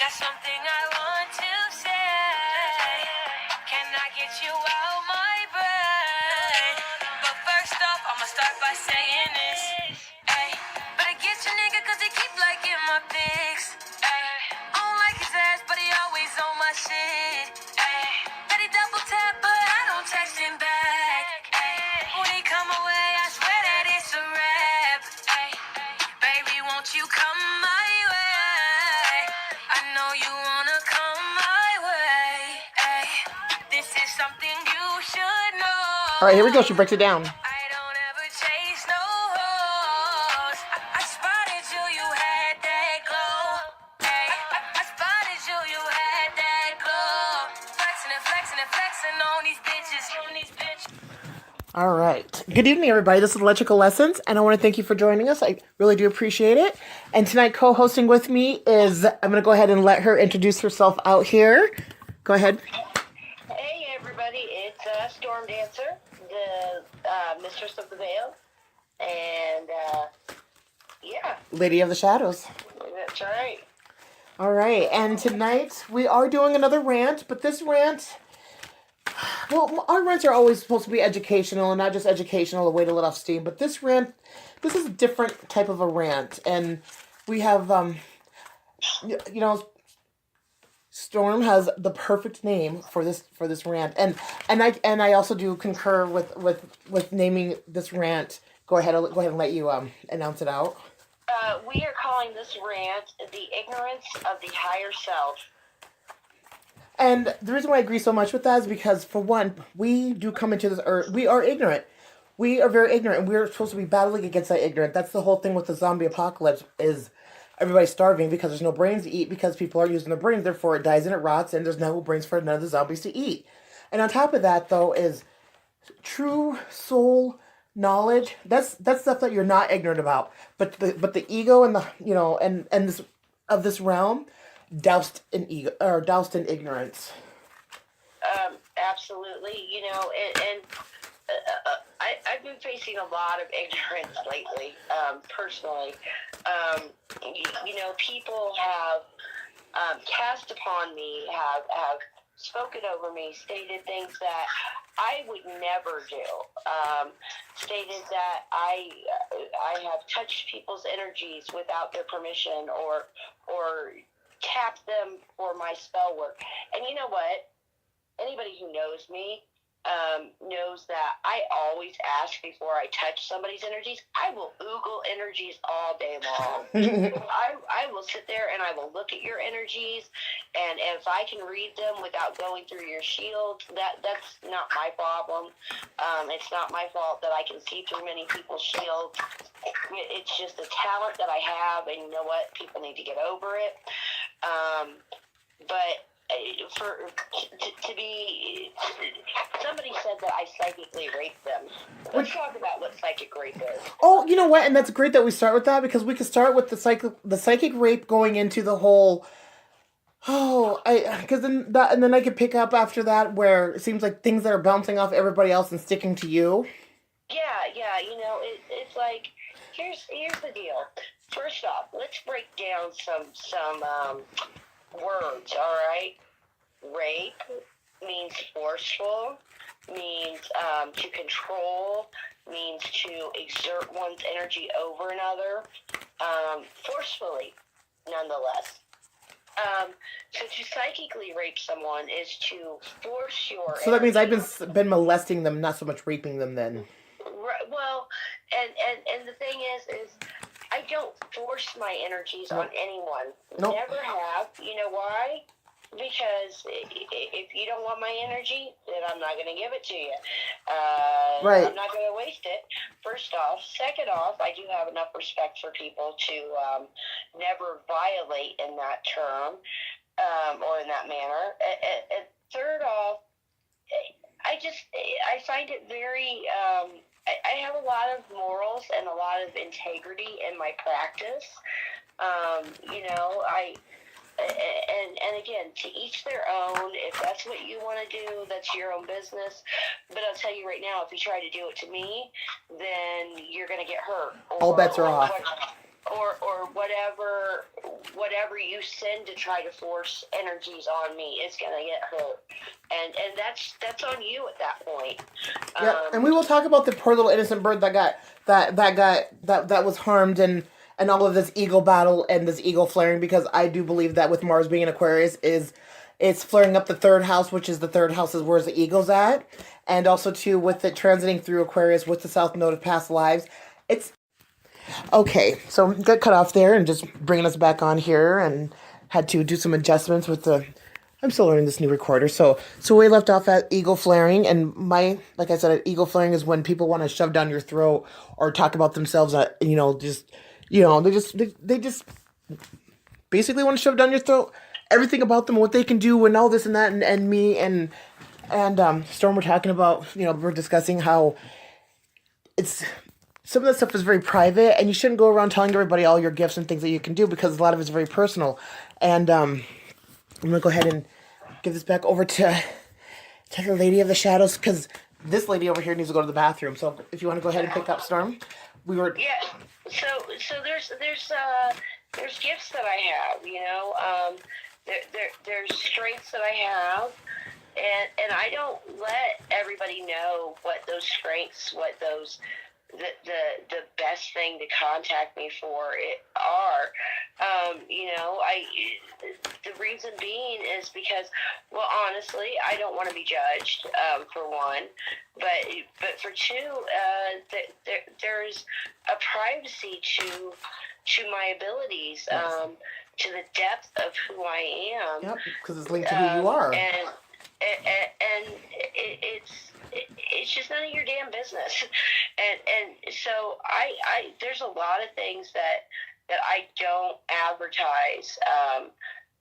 Got something I want to say. Can I get you out my brain? But first off, I'ma start by saying this. Ay, better get your nigga cause he keep liking my pics. Ay, I don't like his ass, but he always on my shit. Ay, bet he double tap, but I don't text him back. Ay, when he come away, I swear that it's a wrap. Ay, baby, won't you come my way? I know you wanna come my way. Ay, this is something you should know. All right, here we go. She breaks it down. I don't ever chase no hoes. I spotted you, you had that glow. Ay, I spotted you, you had that glow. Flexing and flexing and flexing on these bitches, on these bitches. All right. Good evening, everybody. This is Electrical Lessons, and I want to thank you for joining us. I really do appreciate it. And tonight, co-hosting with me is, I'm going to go ahead and let her introduce herself out here. Go ahead. Hey, everybody. It's Storm Dancer, the mistress of the veil. And, yeah. Lady of the Shadows. That's right. All right. And tonight, we are doing another rant, but this rant... Well, our rants are always supposed to be educational, and not just educational, a way to let off steam. But this rant, this is a different type of a rant, and we have, you know, Storm has the perfect name for this rant, and I also do concur with naming this rant. Go ahead and let you announce it out. We are calling this rant "The Ignorance of the Higher Self." And the reason why I agree so much with that is because, for one, we do come into this earth, we are ignorant. We are very ignorant, and we're supposed to be battling against that ignorance. That's the whole thing with the zombie apocalypse, is everybody's starving because there's no brains to eat, because people are using their brains, therefore it dies and it rots, and there's no brains for none of the zombies to eat. And on top of that, though, is true soul knowledge. That's stuff that you're not ignorant about. But the ego and the, you know, and this of this realm, doused in ignorance. Absolutely. You know, and I've been facing a lot of ignorance lately, personally. You know, people have cast upon me, have spoken over me, stated things that I would never do. Stated that I have touched people's energies without their permission, or tap them for my spell work. And you know what? Anybody who knows me knows that I always ask before I touch somebody's energies. I will oogle energies all day long. I will sit there and I will look at your energies, and if I can read them without going through your shield, that's not my problem. It's not my fault that I can see through many people's shields. It's just a talent that I have, and you know what? People need to get over it. But to be, somebody said that I psychically raped them. Let's talk about what psychic rape is. Oh, you know what? And that's great that we start with that, because we could start with the psychic rape going into the whole. Because then I could pick up after that where it seems like things that are bouncing off everybody else and sticking to you. Yeah. You know, it's like here's the deal. First off, let's break down some words, all right? Rape means forceful, means to control, means to exert one's energy over another, forcefully, nonetheless. So to psychically rape someone is to force your So that means I've been molesting them, not so much raping them then. Right, well, and the thing is I don't force my energies on anyone. Nope. Never have. You know why? Because if you don't want my energy, then I'm not going to give it to you. Right. I'm not going to waste it, first off. Second off, I do have enough respect for people to never violate in that term or in that manner. And third off, I find it very... I have a lot of morals and a lot of integrity in my practice. You know, and again, to each their own. If that's what you want to do, that's your own business. But I'll tell you right now, if you try to do it to me, then you're going to get hurt. All bets are off. or whatever you send to try to force energies on me is gonna get hurt, and that's on you at that point. Yeah, and we will talk about the poor little innocent bird that was harmed and all of this ego battle and this ego flaring, because I do believe that with Mars being in Aquarius it's flaring up the third house, which is the third house is where the ego's at, and also too with it transiting through Aquarius with the South Node of past lives. It's okay. So got cut off there and just bringing us back on here, and had to do some adjustments with the. I'm still learning this new recorder. So we left off at ego flaring, and like I said, ego flaring is when people want to shove down your throat or talk about themselves. They just basically want to shove down your throat everything about them, what they can do, and all this and that, and me and Storm were talking about. We're discussing how it's. Some of that stuff is very private, and you shouldn't go around telling everybody all your gifts and things that you can do, because a lot of it's very personal. And I'm gonna go ahead and give this back over to the Lady of the Shadows, because this lady over here needs to go to the bathroom. So if you want to go ahead and pick up, Storm, Yeah. So there's gifts that I have. There's strengths that I have, and I don't let everybody know what those strengths, what those the best thing to contact me for are. The reason being is because, well, honestly, I don't want to be judged, for one, but for two, there's a privacy to my abilities, to the depth of who I am. Yep, because it's linked to who you are. And it's just none of your damn business. And so I there's a lot of things that I don't advertise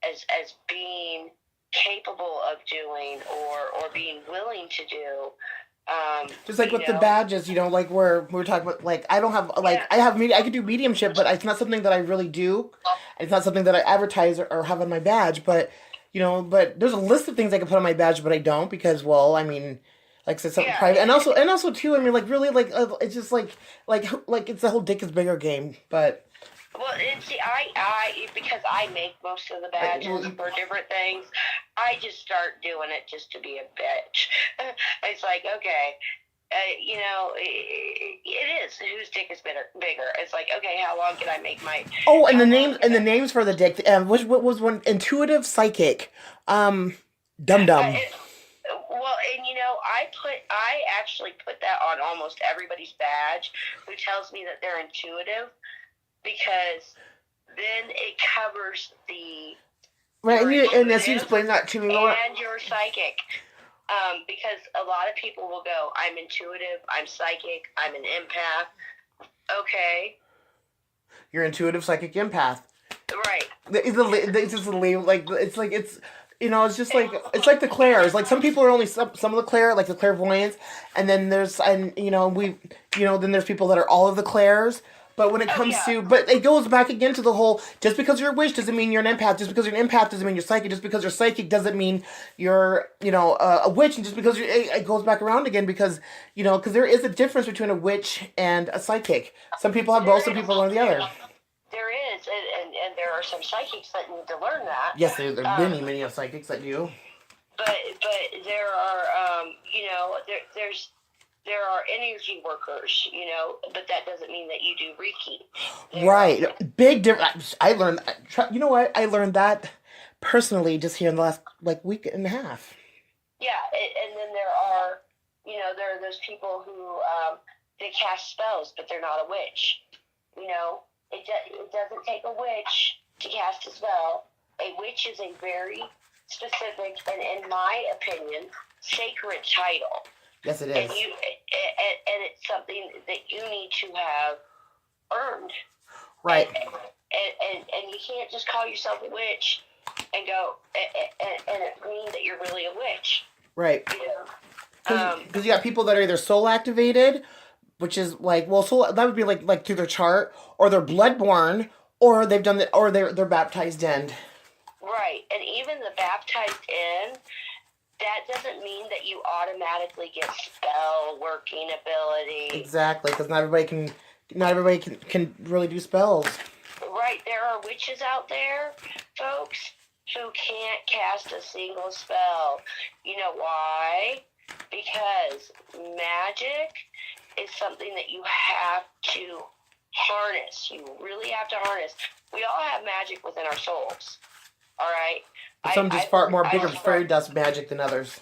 as being capable of doing or being willing to do. Just like with the badges, like where we're talking about, like I don't have I could do mediumship, but it's not something that I really do. It's not something that I advertise or have on my badge, but but there's a list of things I can put on my badge, but I don't, because, well, I mean, like I said, something private, and also too, I mean, like really, like it's just like it's the whole dick is bigger game, but. Well, and see, I because I make most of the badges for different things, I just start doing it just to be a bitch. It's like, okay, it is whose dick is bigger. It's like, okay, how long can I make my? Oh, and the names for the dick. What was one? Intuitive, psychic, dum dum. Well, and I actually put that on almost everybody's badge who tells me that they're intuitive, because then it covers the right, and as you explain that to me, and you're psychic. Because a lot of people will go, I'm intuitive, I'm psychic, I'm an empath. Okay. You're intuitive, psychic, empath. Right. It's just it's like the clairs. Like some people are only some of the clair, like the clairvoyants, and then there's then there's people that are all of the clairs. But when it comes but it goes back again to the whole, just because you're a witch doesn't mean you're an empath. Just because you're an empath doesn't mean you're psychic. Just because you're psychic doesn't mean you're, a witch. And just because it goes back around again, because there is a difference between a witch and a psychic. Some people have both, some people learn the other. There is, and there are some psychics that need to learn that. Yes, there are many of psychics that do. But there are, there are energy workers, but that doesn't mean that you do Reiki. Right. Big difference. I learned, I learned that personally just here in the last, week and a half. Yeah, and then there are, there are those people who, they cast spells, but they're not a witch. It doesn't take a witch to cast a spell. A witch is a very specific, and in my opinion, sacred title. Yes, it is. And it's something that you need to have earned. Right. And you can't just call yourself a witch and go and it mean that you're really a witch. Right. Because you got people that are either soul activated, which is soul, that would be like through their chart, or they're bloodborne, or they've done or they're baptized in. Right, and even the baptized in, that doesn't mean that you automatically get spell working ability. Exactly, because not everybody can really do spells. right, there are witches out there, folks, who can't cast a single spell. You know why? Because magic is something that you have to harness. You really have to harness. We all have magic within our souls. All right? Some just far more bigger fairy dust magic than others.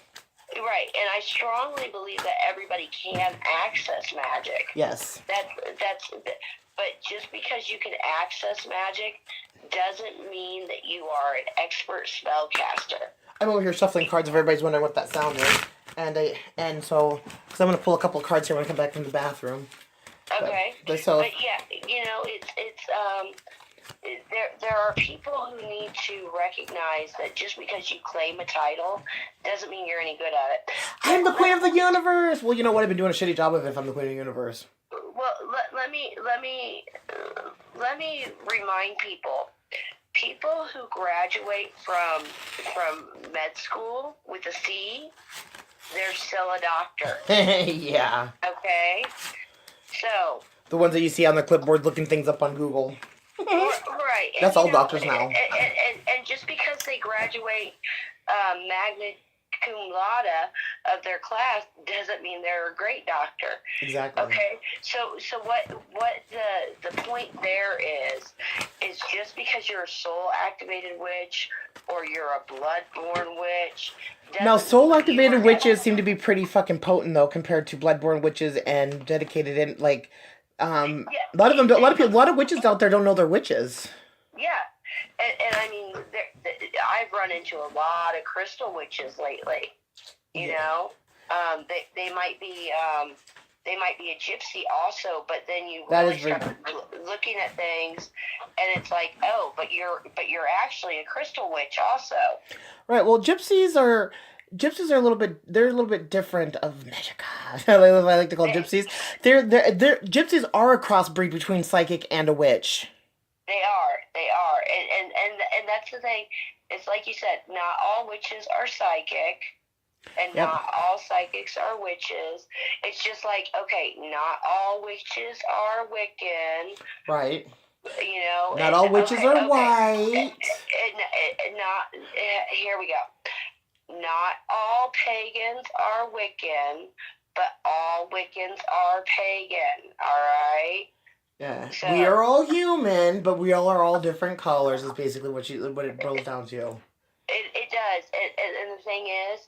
Right, and I strongly believe that everybody can access magic. Yes. But just because you can access magic doesn't mean that you are an expert spellcaster. I'm over here shuffling cards if everybody's wondering what that sound is. And so, because I'm going to pull a couple of cards here when I come back from the bathroom. Okay. But yeah, you know, there are people who need to recognize that just because you claim a title doesn't mean you're any good at it. I'm the queen of the universe! Well, you know what? I've been doing a shitty job of it if I'm the queen of the universe. Well, let me remind people who graduate from med school with a C, they're still a doctor. Yeah. Okay? So... The ones that you see on the clipboard looking things up on Google. Right. That's all doctors now. And just because they graduate magna cum laude of their class doesn't mean they're a great doctor. Exactly. Okay. So what the point there is just because you're a soul activated witch or you're a bloodborne witch. Now, soul activated witches seem to be pretty fucking potent though compared to bloodborne witches and dedicated in like. A lot of witches out there don't know they're witches. Yeah, and I mean, I've run into a lot of crystal witches lately. You know, they might be a gypsy also, but then you really start looking at things, and it's like, oh, but you're actually a crystal witch also. Right. Well, gypsies are a little bit different of magic. I like to call gypsies. They're gypsies are a crossbreed between psychic and a witch. They are, and that's the thing. It's like you said, not all witches are psychic, and not all psychics are witches. It's just like, okay, not all witches are Wiccan. Right. You know, not all witches are white. Here we go. Not all pagans are Wiccan, but all Wiccans are pagan, alright? Yeah. So, we are all human, but we all are all different colors is basically what it boils down to. It does. And the thing is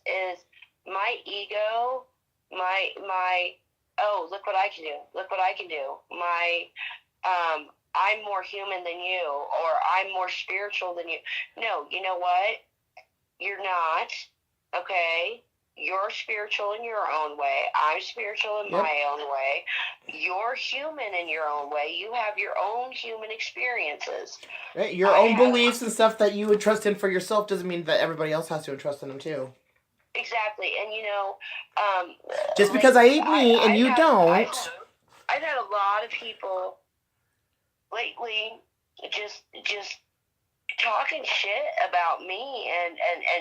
my ego, my oh, look what I can do. Look what I can do. My I'm more human than you, or I'm more spiritual than you. No, you know what? You're not, okay? You're spiritual in your own way. I'm spiritual in my own way. You're human in your own way. You have your own human experiences. Right? Your own beliefs and stuff that you would trust in for yourself doesn't mean that everybody else has to trust in them too. Exactly. And you know... just because I eat meat and you don't... I've had a lot of people lately just talking shit about me and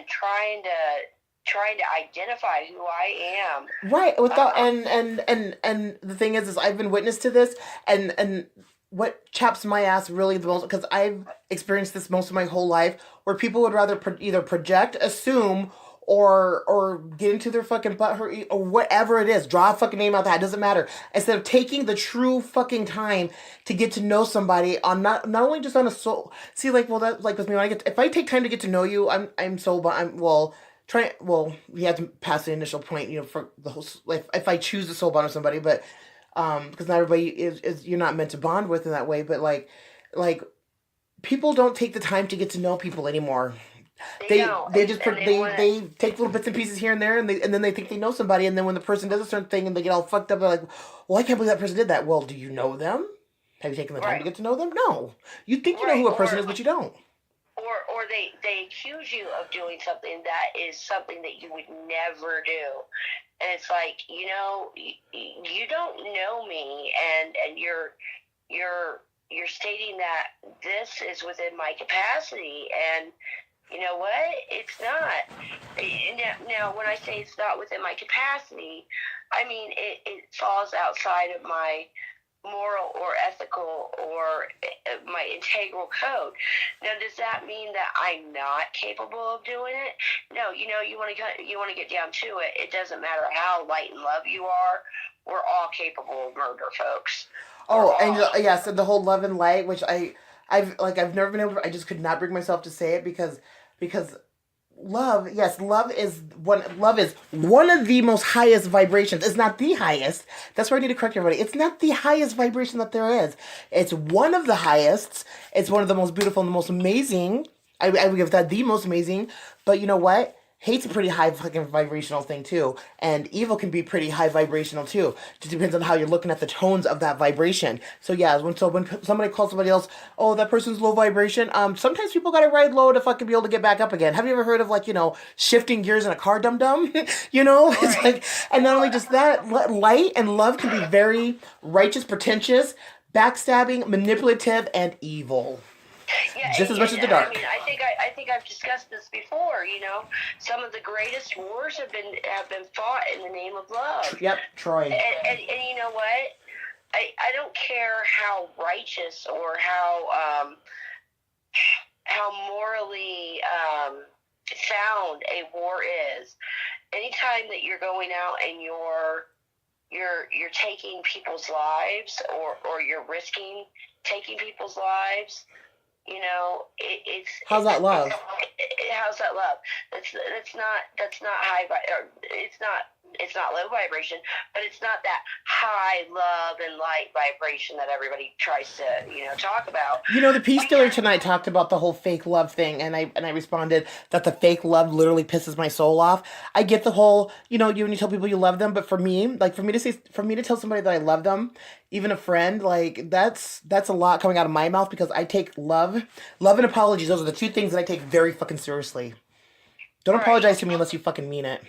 trying to identify who I am. Right. Without and the thing is I've been witness to this and what chaps my ass really the most, because I've experienced this most of my whole life, where people would rather either project, assume, or get into their fucking butthurt, or whatever it is, draw a fucking name out, that doesn't matter, instead of taking the true fucking time to get to know somebody on not only just on a soul. See, like, well, that, like with me, if I take time to get to know you, you have to pass the initial point, you know, for the whole, like, if I choose to soul bond with somebody, but because not everybody is you're not meant to bond with in that way, but like people don't take the time to get to know people anymore. They take little bits and pieces here and there, and then they think they know somebody, and then when the person does a certain thing and they get all fucked up, they're like, well, I can't believe that person did that. Well, do you know them? Have you taken the time to get to know them? No. You think you know who a person is, but you don't. Or they accuse you of doing something that is something that you would never do. And it's like, you know, you don't know me, and you're stating that this is within my capacity, and you know what? It's not. Now, when I say it's not within my capacity, I mean it falls outside of my moral or ethical or my integral code. Now, does that mean that I'm not capable of doing it? No. You want to get down to it. It doesn't matter how light and love you are. We're all capable of murder, folks. Oh, and yes, and the whole love and light, which I've never been able to, I just could not bring myself to say it because love, yes, love is one of the most highest vibrations. It's not the highest. That's where I need to correct everybody. It's not the highest vibration that there is. It's one of the highest. It's one of the most beautiful and the most amazing. I would give that the most amazing. But you know what? Hate's a pretty high fucking vibrational thing too, and evil can be pretty high vibrational too. Just depends on how you're looking at the tones of that vibration. So yeah, when somebody calls somebody else, oh, that person's low vibration. Sometimes people gotta ride low to fucking be able to get back up again. Have you ever heard of shifting gears in a car, dum dum? It's like, and not only just that, light and love can be very righteous, pretentious, backstabbing, manipulative, and evil. Yeah, just as much as the dark. I mean, I think I've discussed this before. Some of the greatest wars have been fought in the name of love. Yep, Troy. And you know what? I don't care how righteous or how morally sound a war is. Anytime that you're going out and you're taking people's lives or you're risking taking people's lives. How's that love? How's that love? That's not high. It's not low vibration, but it's not that high love and light vibration that everybody tries to talk about. The Peace Dealer tonight talked about the whole fake love thing, and I responded that the fake love literally pisses my soul off. I get the whole when you tell people you love them, but for me, for me to tell somebody that I love them, even a friend, that's a lot coming out of my mouth because I take love and apologies. Those are the two things that I take very fucking seriously. Don't apologize to me unless you fucking mean it.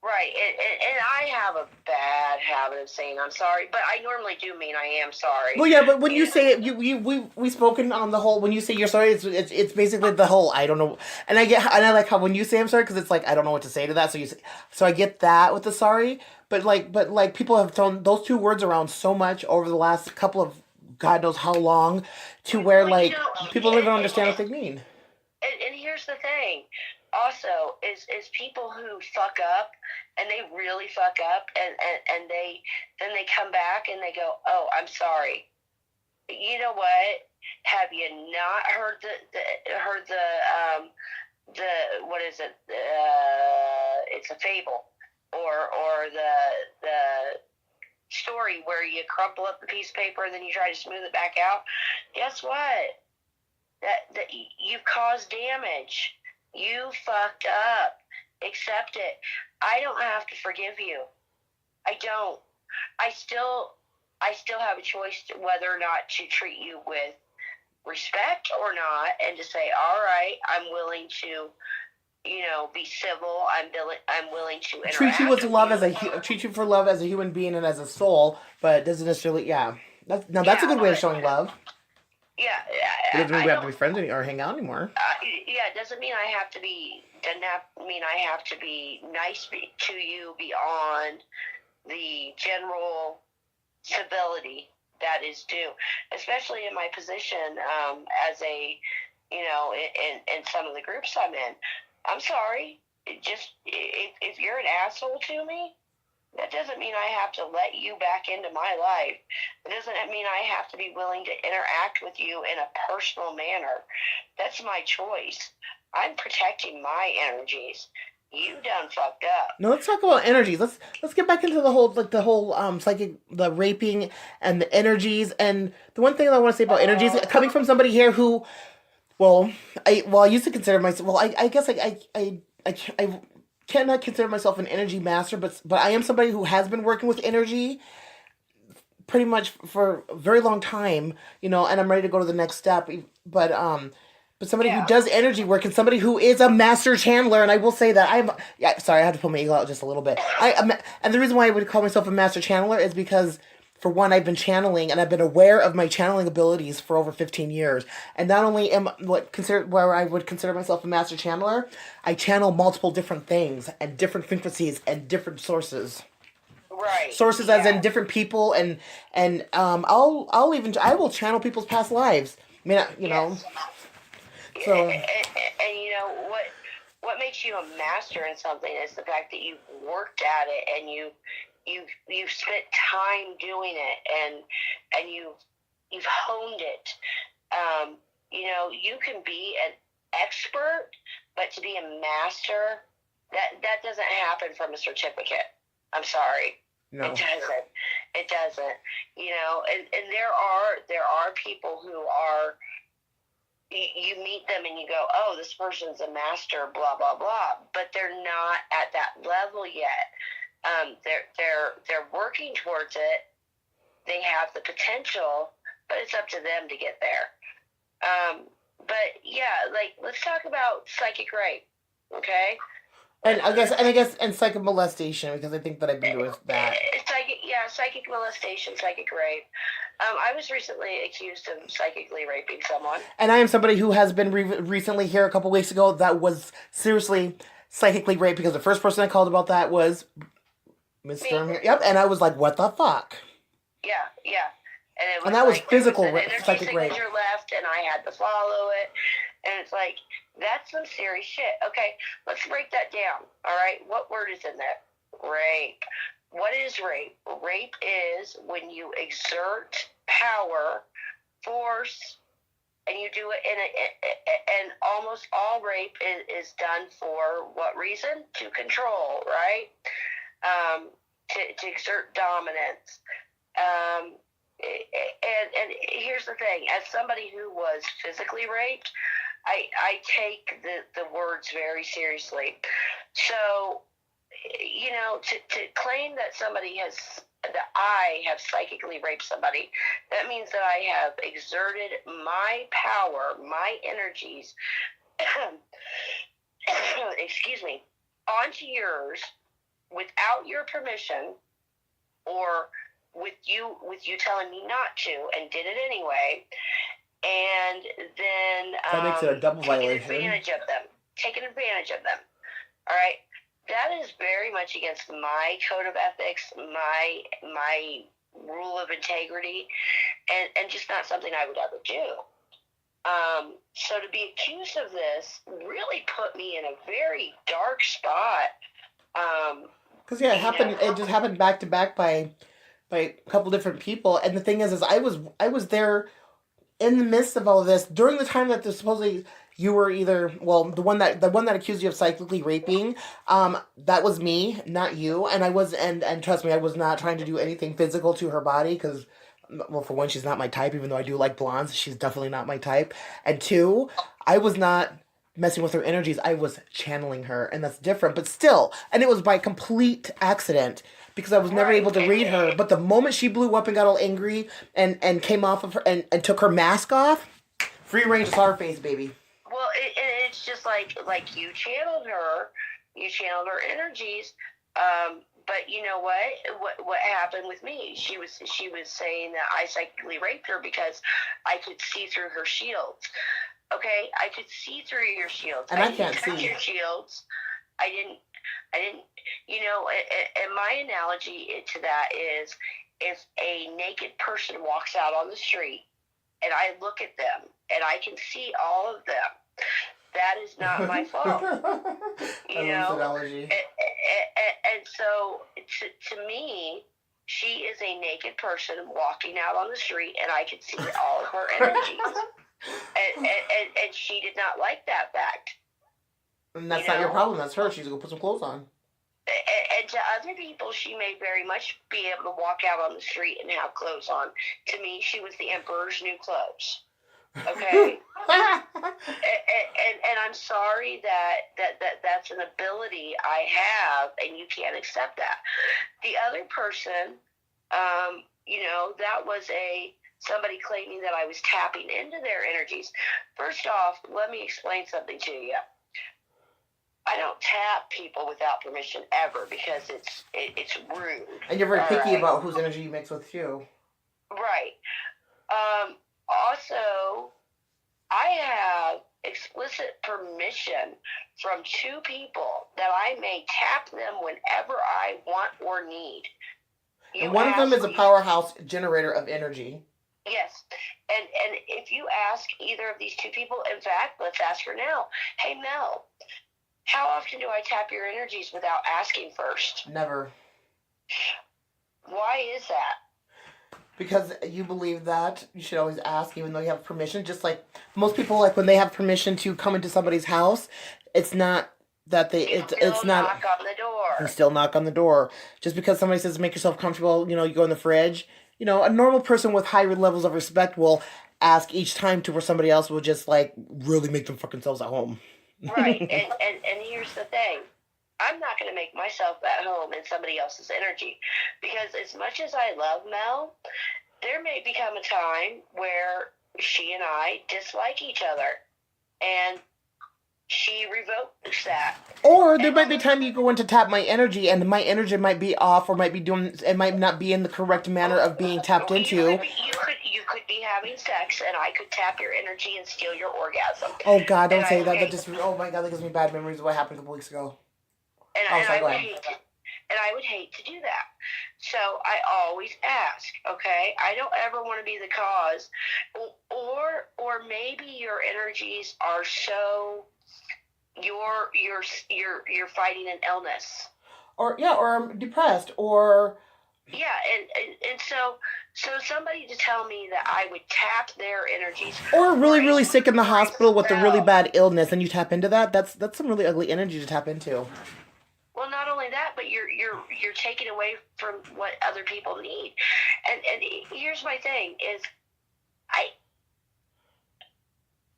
Right, and I have a bad habit of saying I'm sorry, but I normally do mean I am sorry. Well, yeah, but when you say it, we've spoken on the whole. When you say you're sorry, it's basically the whole I don't know, and I like how when you say I'm sorry because it's like I don't know what to say to that. So I get that with the sorry, but people have thrown those two words around so much over the last couple of God knows how long, to where people don't even understand what they mean. And here's the thing. Also, is people who fuck up and they really fuck up and they come back and they go, oh, I'm sorry. You know what? Have you not heard the what is it? It's a fable or the story where you crumple up the piece of paper and then you try to smooth it back out. Guess what? That you've caused damage. You fucked up. Accept it. I don't have to forgive you. I don't. I still have a choice to whether or not to treat you with respect or not, and to say, all right, I'm willing to, be civil. I'm willing to interact. Treat you with love treat you for love as a human being and as a soul, but it doesn't necessarily. Yeah, that's a good way of showing love. Yeah, it doesn't mean we have to be friends or hang out anymore. It doesn't mean I have to be. Doesn't mean I have to be nice to you beyond the general civility that is due, especially in my position as a, in some of the groups I'm in. I'm sorry. If you're an asshole to me, that doesn't mean I have to let you back into my life. It doesn't mean I have to be willing to interact with you in a personal manner. That's my choice. I'm protecting my energies. You done fucked up. No, let's talk about energies. Let's get back into the whole psychic, the raping and the energies. And the one thing I want to say about energies, coming from somebody here who, I used to consider myself. Well, I guess I cannot consider myself an energy master, but I am somebody who has been working with energy pretty much for a very long time, and I'm ready to go to the next step. But somebody who does energy work and somebody who is a master channeler, and I will say that sorry, I had to pull my ego out just a little bit. And the reason why I would call myself a master channeler is because, for one, I've been channeling and I've been aware of my channeling abilities for over 15 years. And not only where I would consider myself a master channeler, I channel multiple different things and different frequencies and different sources. Right. sources, as in different people, and I will channel people's past lives. I mean, you know, Yes. so And you know what makes you a master in something is the fact that you've worked at it and you've spent time doing it, and you've honed it. You know, you can be an expert, but to be a master, that doesn't happen from a certificate. I'm sorry. no. It doesn't. It doesn't. You know, and there are people who are, you meet them and you go, oh, this person's a master, blah blah blah, but they're not at that level yet. They're working towards it. They have the potential, but it's up to them to get there. But yeah, like, let's talk about psychic rape, okay? And psychic molestation, because I think that I've been doing that. Psychic molestation, psychic rape. I was recently accused of psychically raping someone. And I am somebody who has been recently here a couple weeks ago that was seriously psychically raped, because the first person I called about that was Miss Storm here. Yep, and I was like, what the fuck? Yeah. And that was physical psychic rape. left, and I had to follow it. And it's like, that's some serious shit. Okay, let's break that down. All right, what word is in there? Rape. What is rape? Rape is when you exert power, force, and you do it and almost all rape is done for what reason? To control, right? To exert dominance. And here's the thing: as somebody who was physically raped, I take the words very seriously. So, you know, to claim that I have psychically raped somebody, that means that I have exerted my power, my energies, excuse me, onto yours without your permission, or with you telling me not to, and did it anyway, and then that makes it a double violation. Taking advantage of them. All right, that is very much against my code of ethics, my rule of integrity, and just not something I would ever do. So to be accused of this really put me in a very dark spot. Because it just happened back to back by a couple different people, and the thing is I was there in the midst of all of this during the time that supposedly you were the one that accused you of psychically raping. That was me, not you, and I was and trust me, I was not trying to do anything physical to her body, because, well, for one, she's not my type, even though I do like blondes. She's definitely not my type, and two, I was not messing with her energies. I was channeling her, and that's different, but still, and it was by complete accident, because I was never able to read her. But the moment she blew up and got all angry and came off of her and took her mask off, free range of our face, baby. Well, it's just like you channeled her energies. But you know what happened with me? She was saying that I psychically raped her because I could see through her shields. Okay, I could see through your shields. And I can't see your shields. I didn't. You know, and my analogy to that is, if a naked person walks out on the street and I look at them and I can see all of them, that is not my fault. You know? Analogy. And so, to me, she is a naked person walking out on the street, and I can see all of her energies. And she did not like that fact. And that's not your problem. That's her. She's going to put some clothes on. And to other people, she may very much be able to walk out on the street and have clothes on. To me, she was the emperor's new clothes. Okay? and I'm sorry that's an ability I have, and you can't accept that. The other person, you know, that was somebody claiming that I was tapping into their energies. First off, let me explain something to you. I don't tap people without permission ever, because it's rude. And you're very picky about whose energy you mix with you. Right. Also, I have explicit permission from 2 people that I may tap them whenever I want or need. You And one of them ask is a powerhouse generator of energy. Yes. And if you ask either of these two people, in fact, let's ask her now. Hey, Mel, how often do I tap your energies without asking first? Never. Why is that? Because you believe that you should always ask, even though you have permission. Just like most people, like when they have permission to come into somebody's house, it's not that they. It's not. Knock on the door. You still knock on the door. Just because somebody says make yourself comfortable, you go in the fridge. A normal person with higher levels of respect will ask each time to where somebody else will just like really make them fuck themselves at home. Right. And here's the thing. I'm not going to make myself at home in somebody else's energy, because as much as I love Mel, there may become a time where she and I dislike each other, and she revokes that. Or there might be time you go in to tap my energy, and my energy might be off, or it might not be in the correct manner of being tapped into. You could be having sex, and I could tap your energy and steal your orgasm. Oh God, don't say that. That just, oh my God, that gives me bad memories of what happened a couple weeks ago. I would hate to do that. So I always ask, okay? I don't ever want to be the cause. Or maybe your energies are so you're fighting an illness. Or I'm depressed, or yeah, and so somebody to tell me that I would tap their energies, or really really sick in the hospital with a really bad illness, and you tap into that. That's some really ugly energy to tap into. Well, not only that, but you're taking away from what other people need. And here's my thing is,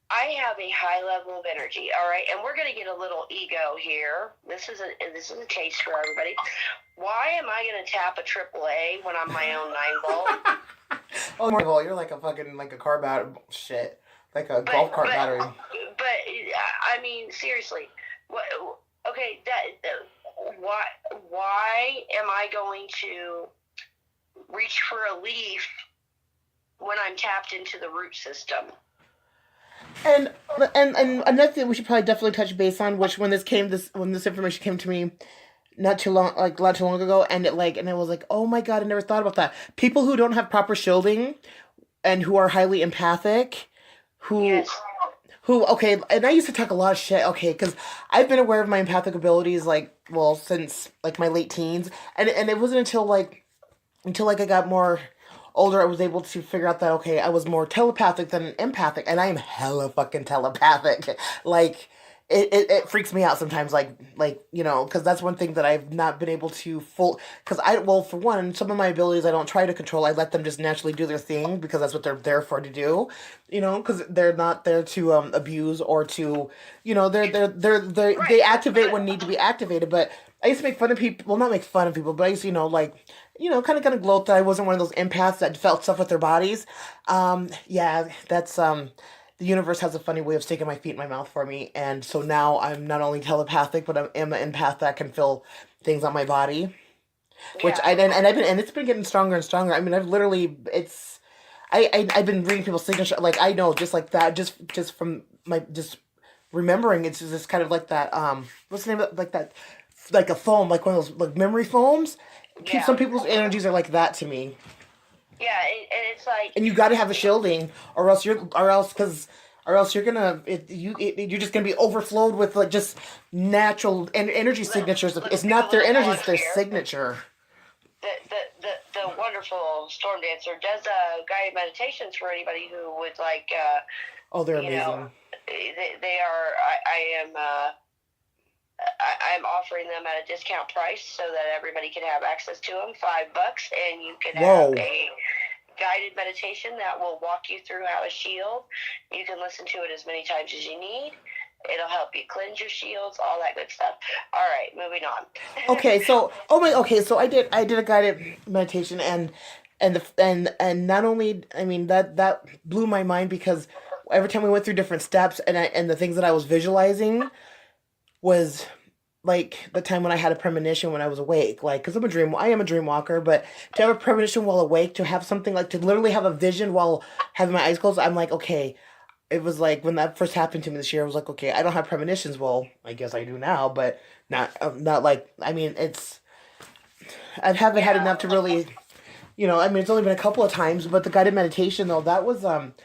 I have a high level of energy, all right? And we're going to get a little ego here. This is a case for everybody. Why am I going to tap a AAA when I'm my own 9 volt? Oh, 9 volt, you're like a fucking, like a car battery, shit. Like a golf cart battery. But, I mean, seriously. Okay, why am I going to reach for a leaf when I'm tapped into the root system? And another thing we should probably definitely touch base on, which when this information came to me not too long ago, and it was like, oh my God, I never thought about that. People who don't have proper shielding and who are highly empathic, Yes. Okay, and I used to talk a lot of shit, okay, because I've been aware of my empathic abilities, since, my late teens, and it wasn't until I got more older, I was able to figure out that, okay, I was more telepathic than empathic, and I am hella fucking telepathic. It freaks me out sometimes, because that's one thing that I've not been able to for one, some of my abilities I don't try to control. I let them just naturally do their thing, because that's what they're there for to do, because they're not there to abuse or to, they activate when need to be activated. But I used to make fun of people, well, not make fun of people, but I used to, kind of gloat that I wasn't one of those empaths that felt stuff with their bodies. That's, the universe has a funny way of sticking my feet in my mouth for me, and so now I'm not only telepathic, but I'm an empath that can feel things on my body, which it's been getting stronger and stronger. I mean, I've literally, I've been reading people's signature, I know, just like that, just from my, just remembering, it's just kind of like that, what's the name of it, like that, like a foam, like one of those, memory foams. Yeah. Some people's energies are like that to me. Yeah, and it's like, and you got to have a shielding, or else you're gonna you're just gonna be overflowed with just natural energy signatures. It's not their energy; it's their signature. The wonderful Storm Dancer does guided meditations for anybody who would like. They're amazing. They are. I'm offering them at a discount price so that everybody can have access to them. $5, and you can have a guided meditation that will walk you through how to shield. You can listen to it as many times as you need. It'll help you cleanse your shields, all that good stuff. All right, moving on. So I did a guided meditation, and not only, I mean, that blew my mind, because every time we went through different steps, and the things that I was visualizing was like the time when I had a premonition when I was awake, because I am a dream walker, but to have a premonition while awake, to have something to literally have a vision while having my eyes closed, I'm like, okay. It was like when that first happened to me this year, I was like, okay, I don't have premonitions. Well, I guess I do now, but not I mean, I haven't had enough to really You know, I mean, it's only been a couple of times, but the guided meditation though, that was one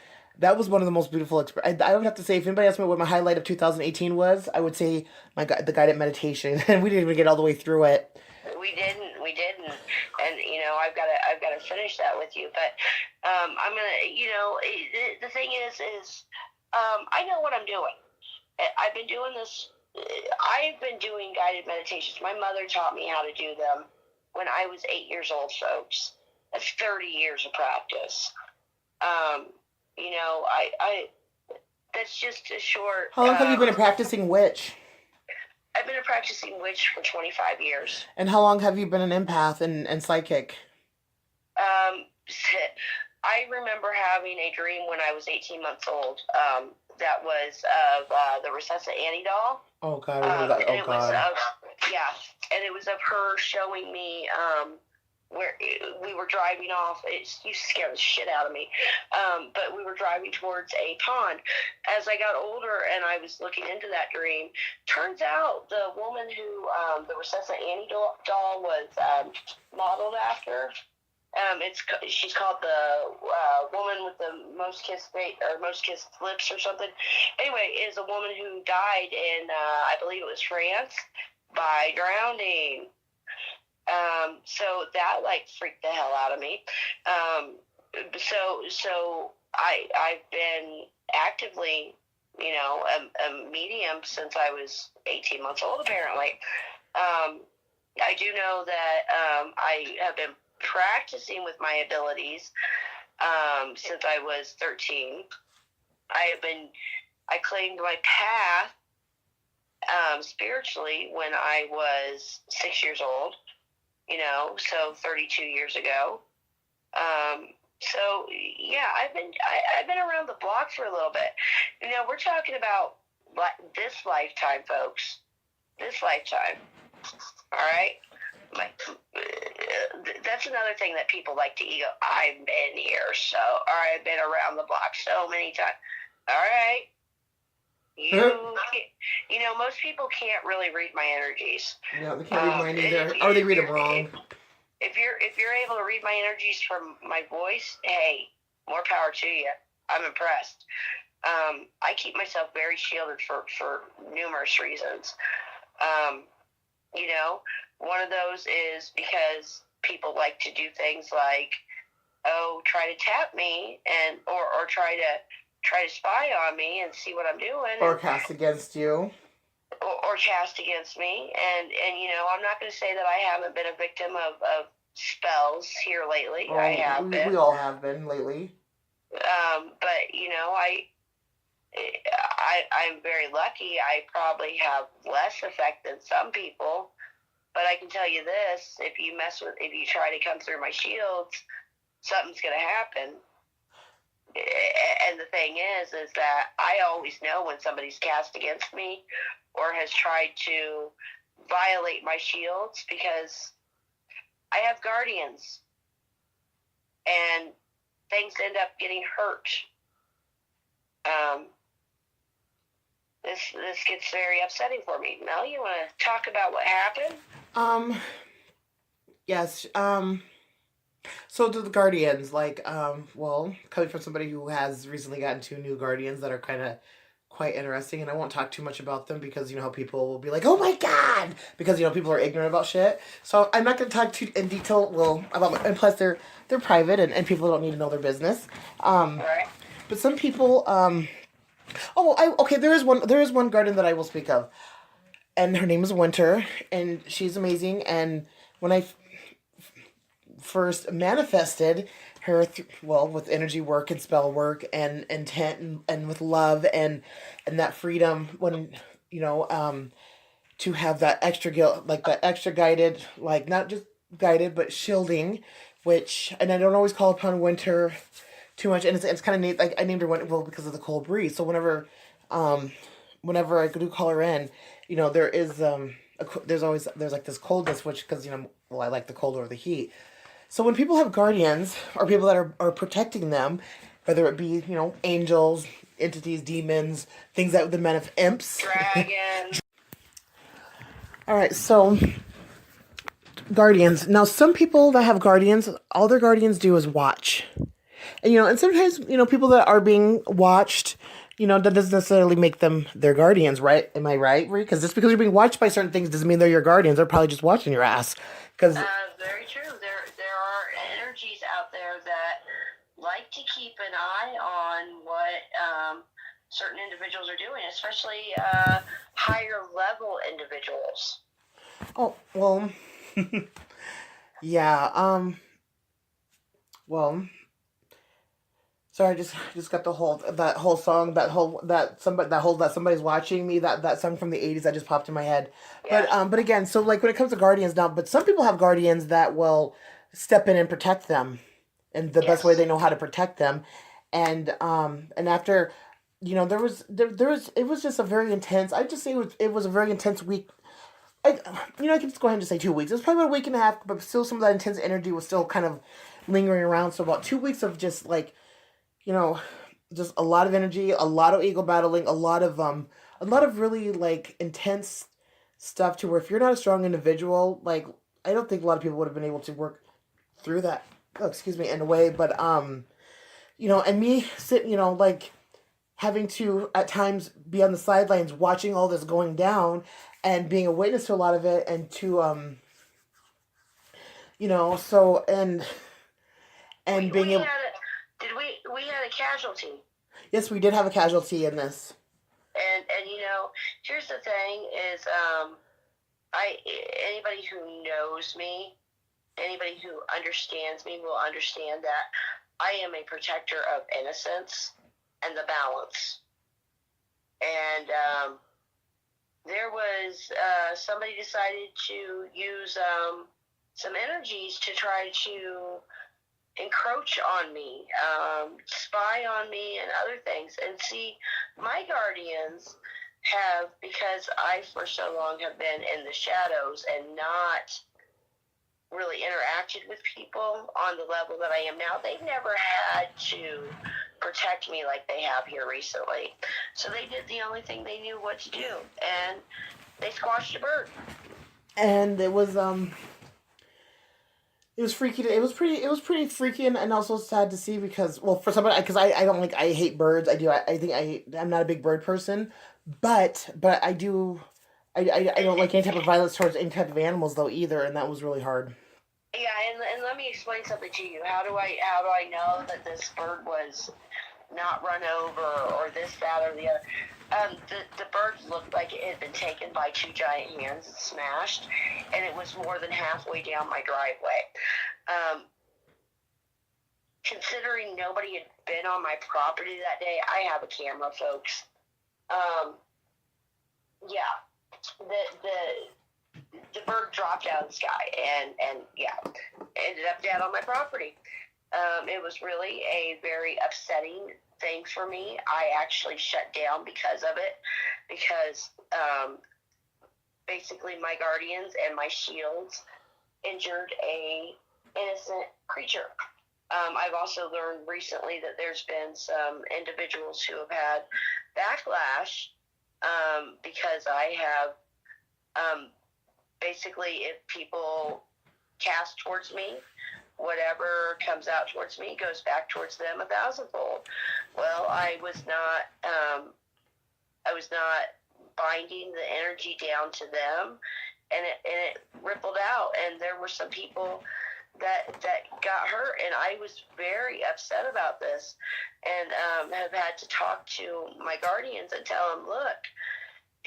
of the most beautiful. I would have to say, if anybody asked me what my highlight of 2018 was, I would say the guided meditation, and we didn't even get all the way through it. We didn't, and I've got to finish that with you. But I'm gonna, the thing is, I know what I'm doing. I've been doing this. I've been doing guided meditations. My mother taught me how to do them when I was 8 years old, folks. That's 30 years of practice. I that's just a short. How long have you been practicing witch? I've been a practicing witch for 25 years. And how long have you been an empath and psychic? Um, I remember having a dream when I was 18 months old. That was of the Recessa Annie doll. Oh God, I remember that. Oh God. And it was of her showing me where we were driving off. It used to scare the shit out of me. But we were driving towards a pond. As I got older and I was looking into that dream, turns out the woman who the Recessa Annie doll was modeled after. She's called the woman with the most kissed lips or something. Anyway, is a woman who died in I believe it was France by drowning. So that freaked the hell out of me. So I've been actively, a medium since I was 18 months old. Apparently, I do know that I have been practicing with my abilities since I was 13. I claimed my path spiritually when I was 6 years old. So 32 years ago. So yeah, I've been around the block for a little bit. We're talking about this lifetime, folks. This lifetime. All right. That's another thing that people like to ego. I've been here, I've been around the block so many times. All right. Most people can't really read my energies. No, they can't read mine either, or they read them wrong. If you're able to read my energies from my voice, hey, more power to you. I'm impressed. I keep myself very shielded for numerous reasons. One of those is because people like to do things like, try to tap me or try to spy on me and see what I'm doing. Or cast against you. Or cast against me. And I'm not going to say that I haven't been a victim of spells here lately. Oh, I have been. We all have been lately. But, I'm very lucky. I probably have less effect than some people. But I can tell you this, if you try to come through my shields, something's going to happen. And the thing is that I always know when somebody's cast against me or has tried to violate my shields, because I have guardians and things end up getting hurt. This gets very upsetting for me. Mel, you want to talk about what happened? Yes. So to the guardians, coming from somebody who has recently gotten 2 new guardians that are kind of quite interesting, and I won't talk too much about them because, how people will be like, oh my God, because, people are ignorant about shit. So I'm not going to talk too in detail, and plus they're private and people don't need to know their business. Right. But some people, there is one guardian that I will speak of, and her name is Winter, and she's amazing, and when I first manifested her with energy work and spell work and intent and with love and that freedom, when to have that extra guilt, that extra guided, not just guided but shielding, and I don't always call upon Winter too much, and it's kind of neat. I named her Winter because of the cold breeze. So whenever I do call her in, there is there's this coldness, which because I like the cold over the heat. So when people have guardians or people that are protecting them, whether it be, angels, entities, demons, things that the men of imps. Dragons. All right, so Guardians. Now, some people that have guardians, all their guardians do is watch. And, and sometimes, people that are being watched, that doesn't necessarily make them their guardians, right? Am I right, Ree? Because just because you're being watched by certain things doesn't mean they're your guardians. They're probably just watching your ass. Because very true. There are energies out there that like to keep an eye on what certain individuals are doing, especially higher level individuals. oh, well, yeah. Well, sorry, I just got that whole song, that somebody's watching me, that song from the 80s that just popped in my head. Yeah. But again, so like when it comes to guardians now, but some people have guardians that will step in and protect them in the best way they know how to protect them. And after, there was, it was just a very intense, I'd just say it was a very intense week. I can just go ahead and just say 2 weeks. It was probably about a week and a half, but still some of that intense energy was still kind of lingering around. So about 2 weeks of just like, you know, just a lot of energy, a lot of ego battling, a lot of really like intense stuff to where if you're not a strong individual, like I don't think a lot of people would have been able to work through that. Oh, excuse me, in a way, but and me sitting, like having to at times be on the sidelines watching all this going down and being a witness to a lot of it and to so and being able. We had a casualty. Yes, we did have a casualty in this. And here's the thing is anybody who knows me, anybody who understands me will understand that I am a protector of innocence and the balance. And there was somebody decided to use some energies to try to encroach on me, spy on me, and other things. And see, my guardians have, because I for so long have been in the shadows and not really interacted with people on the level that I am now, they've never had to protect me like they have here recently. So they did the only thing they knew what to do, and they squashed a bird. And it was freaky. It was pretty freaky and also sad to see because, well, for somebody, because I don't like, I hate birds. I do. I think I'm not a big bird person, but I do. I don't like any type of violence towards any type of animals though either, and that was really hard. Yeah, and let me explain something to you. How do I know that this bird was not run over or this, that, or the other? The bird looked like it had been taken by two giant hands and smashed, and it was more than halfway down my driveway. Considering nobody had been on my property that day, I have a camera, folks. Yeah, the bird dropped out of the sky and yeah, ended up dead on my property. It was really a very upsetting thing for me. I actually shut down because of it, because basically my guardians and my shields injured a innocent creature. I've also learned recently that there's been some individuals who have had backlash because I have basically, if people cast towards me, whatever comes out towards me goes back towards them 1,000-fold. Well, I was not binding the energy down to them, and it rippled out, and there were some people that got hurt, and I was very upset about this, and have had to talk to my guardians and tell them, look,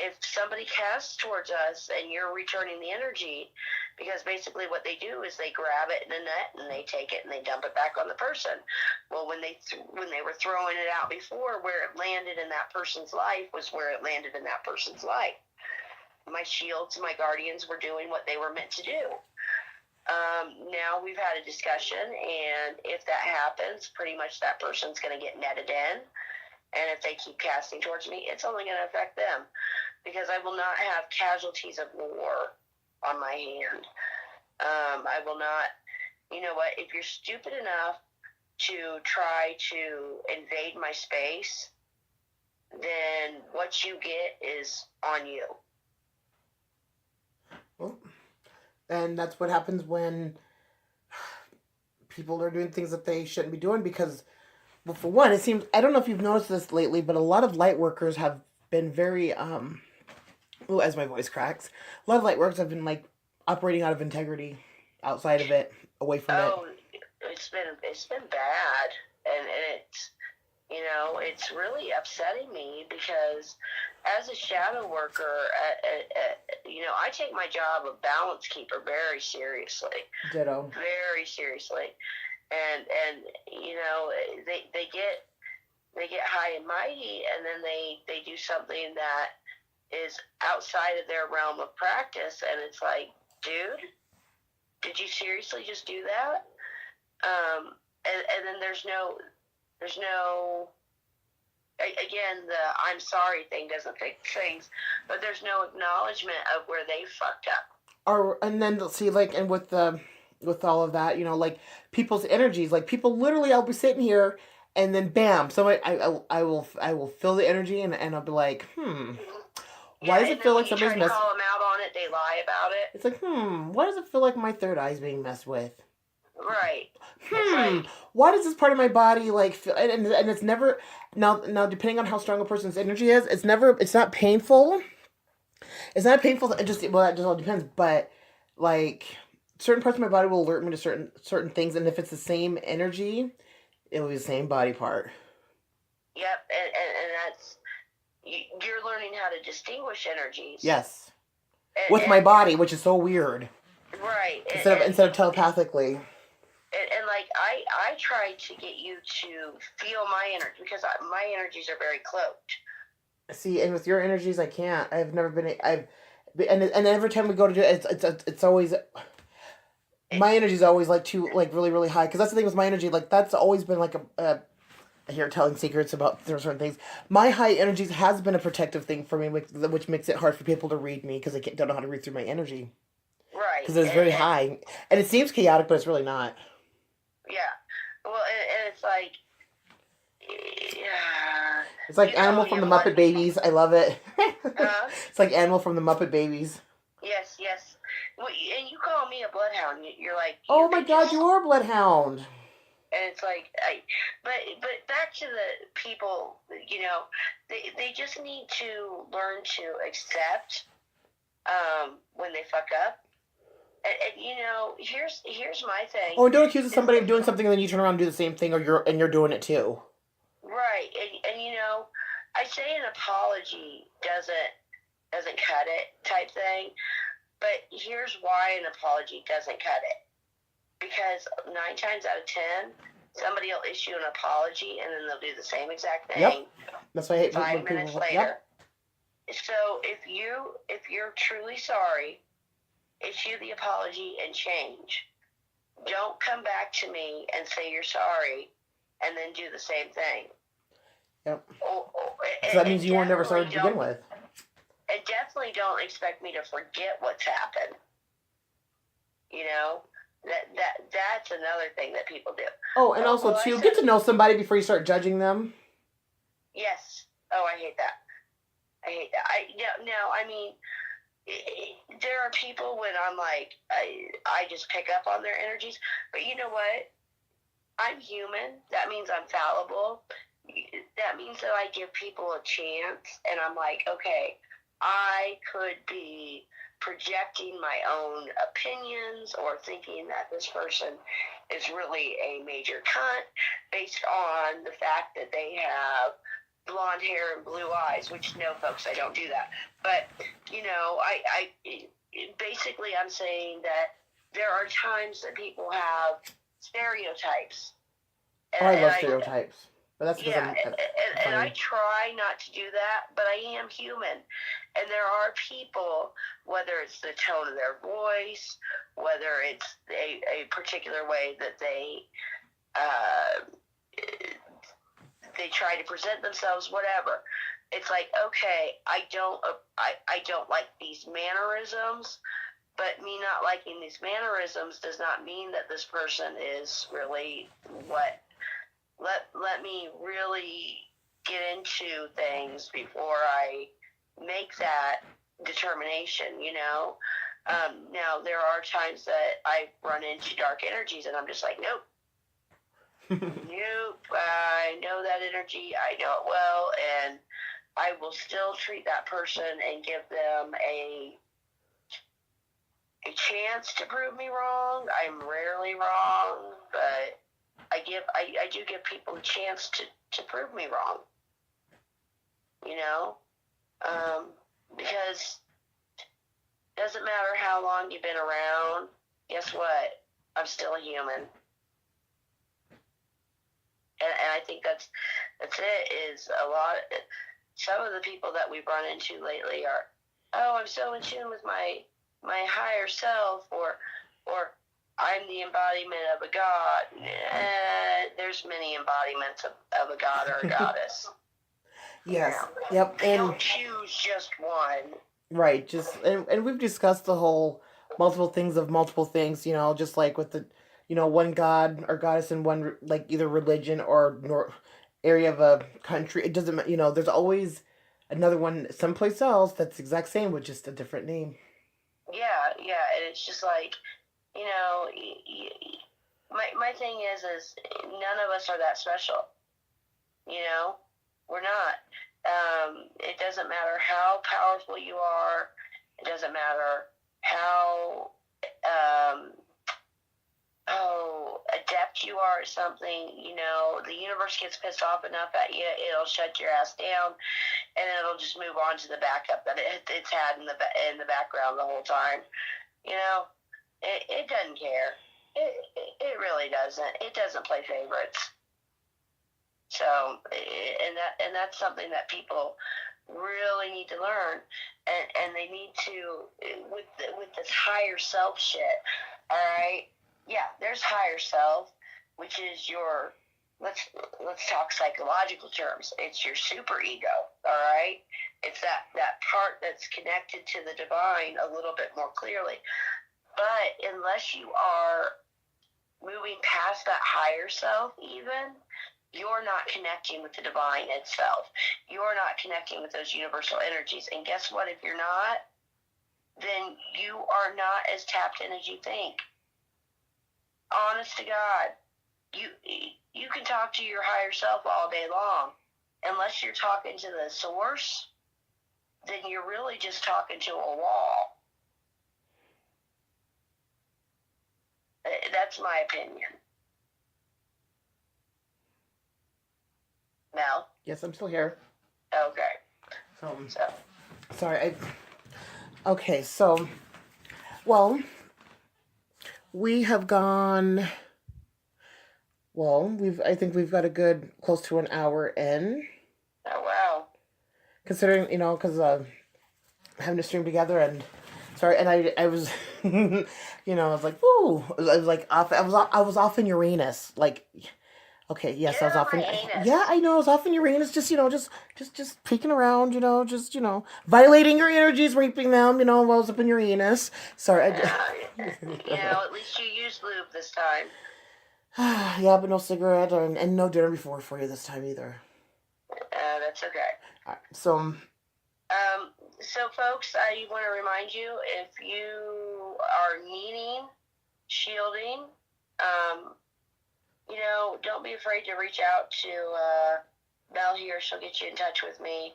if somebody casts towards us and you're returning the energy, because basically what they do is they grab it in a net and they take it and they dump it back on the person. Well, when they were throwing it out before, where it landed in that person's life was where it landed in that person's life. My shields, my guardians were doing what they were meant to do. Now we've had a discussion, and if that happens, pretty much that person's going to get netted in. And if they keep casting towards me, it's only going to affect them, because I will not have casualties of war on my hand. I will not, you know what, if you're stupid enough to try to invade my space, then what you get is on you. Well, And that's what happens when people are doing things that they shouldn't be doing because, well, for one, it seems, I don't know if you've noticed this lately, but a lot of light workers have been very, ooh, as my voice cracks, a lot of light workers have been like operating out of integrity, outside of it, away from it. Oh, it's been bad, and it's, it's really upsetting me because as a shadow worker, I take my job of balance keeper very seriously, Ditto. very seriously, and they get high and mighty, and then they do something that is outside of their realm of practice, and it's like, dude, did you seriously just do that? And then there's no, again, the I'm sorry thing doesn't fix things, but there's no acknowledgement of where they fucked up. And then see, like, and with all of that, like people's energies, like people literally, I'll be sitting here, and then bam, somebody, I will feel the energy, and I'll be like, why does it feel like somebody's messing? Call them out on it, they lie about it. It's like, why does it feel like my third eye is being messed with? Right. Why does this part of my body like feel? And it's never now. Depending on how strong a person's energy is, it's not painful. It's not painful. It just all depends. But like certain parts of my body will alert me to certain things, and if it's the same energy, it will be the same body part. Yep, and that's you're learning how to distinguish energies. Yes, with my body, which is so weird. Right. Instead of telepathically. And like I try to get you to feel my energy because my energies are very cloaked. See, and with your energies, I can't. I've never been. And every time we go to do it, it's always. My energy is always like really really high because that's the thing with my energy. Like that's always been like a here telling secrets about certain things. My high energies has been a protective thing for me, which makes it hard for people to read me because they don't know how to read through my energy. Right. Because it's very high, and it seems chaotic, but it's really not. Yeah. Well, and it's like. Yeah. It's like Animal from the Muppet Babies. I love it. It's like Animal from the Muppet Babies. Yes. Well, and you call me a bloodhound. You're like. Oh my God, you are a bloodhound. And it's like, but back to the people, they just need to learn to accept when they fuck up. And here's my thing. Oh, and don't accuse somebody of doing something and then you turn around and do the same thing, or you're doing it too. Right, and I say an apology doesn't cut it type thing, but here's why an apology doesn't cut it. Because 9 times out of 10, somebody will issue an apology and then they'll do the same exact thing. Yep. That's why I hate 5 minutes later. Yep. So if you're truly sorry, issue the apology and change. Don't come back to me and say you're sorry and then do the same thing. Yep. So that means you were never sorry to begin with. And definitely don't expect me to forget what's happened. That's another thing that people do. Oh, and also too, get to know somebody before you start judging them. Yes. Oh, I hate that. I mean, there are people when I'm like, I just pick up on their energies. But you know what? I'm human. That means I'm fallible. That means that I give people a chance. And I'm like, okay, I could be projecting my own opinions or thinking that this person is really a major cunt based on the fact that they have blonde hair and blue eyes, which no, folks, I don't do that. But, I basically I'm saying that there are times that people have stereotypes. And I love stereotypes. But that's because and I try not to do that, but I am human. And there are people, whether it's the tone of their voice, whether it's a particular way that they try to present themselves, whatever. It's like, okay, I don't like these mannerisms, but me not liking these mannerisms does not mean that this person is really what. Let me really get into things before I make that determination, Now, there are times that I run into dark energies, and I'm just like, nope. Nope. I know that energy. I know it well, and I will still treat that person and give them a chance to prove me wrong. I'm rarely wrong, but I do give people a chance to prove me wrong. You know, because it doesn't matter how long you've been around. Guess what? I'm still a human. And I think that's it. Is a lot. Some of the people that we've run into lately are, oh, I'm so in tune with my higher self, or I'm the embodiment of a god. There's many embodiments of a god or a goddess. Yes. Yep. And don't choose just one. Right. Just and we've discussed the whole multiple things of multiple things. Just like with the one god or goddess in one like either religion or area of a country. It doesn't. There's always another one someplace else that's the exact same with just a different name. Yeah, and it's just like, my thing is none of us are that special. We're not. It doesn't matter how powerful you are. It doesn't matter how adept you are at something. The universe gets pissed off enough at you, it'll shut your ass down, and it'll just move on to the backup that it's had in the background the whole time. It doesn't care. It really doesn't. It doesn't play favorites. So, and that's something that people really need to learn, and they need to with this higher self shit. All right, yeah, there's higher self, which is your let's talk psychological terms. It's your super ego. All right, it's that part that's connected to the divine a little bit more clearly. But unless you are moving past that higher self, even, you're not connecting with the divine itself. You're not connecting with those universal energies. And guess what? If you're not, then you are not as tapped in as you think. Honest to God, you can talk to your higher self all day long. Unless you're talking to the source, then you're really just talking to a wall. That's my opinion. Mel? Yes, I'm still here. Okay. So. Sorry. Okay, so, well, we have gone. Well, I think we've got a good close to an hour in. Oh wow! Considering because having to stream together and sorry, and I was, I was like, ooh, I was like off. I was off in Uranus, like. Okay, yes, I was off in. Yeah, I know, I was off in Uranus, just peeking around, violating your energies, raping them, while I was up in Uranus. Sorry, at least you used lube this time. Yeah, but no cigarette and no dinner before for you this time either. That's okay. All right, so. So folks, I want to remind you, if you are needing shielding, don't be afraid to reach out to Mel here. She'll get you in touch with me.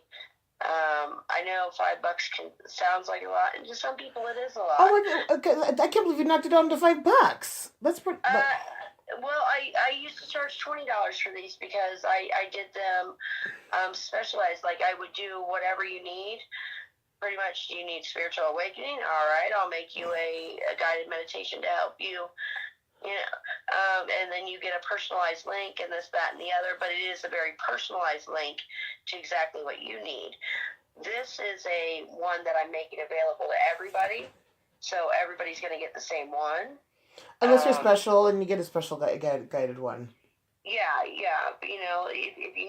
I know $5 sounds like a lot, and to some people it is a lot. Oh, okay. I can't believe you knocked it down to $5. That's pretty. Well, I used to charge $20 for these because I did them specialized. Like I would do whatever you need. Pretty much, do you need spiritual awakening? All right, I'll make you a guided meditation to help you. And then you get a personalized link and this, that, and the other, but it is a very personalized link to exactly what you need. This is a one that I'm making available to everybody, so everybody's going to get the same one. Unless you're special and you get a special guided one. Yeah. If you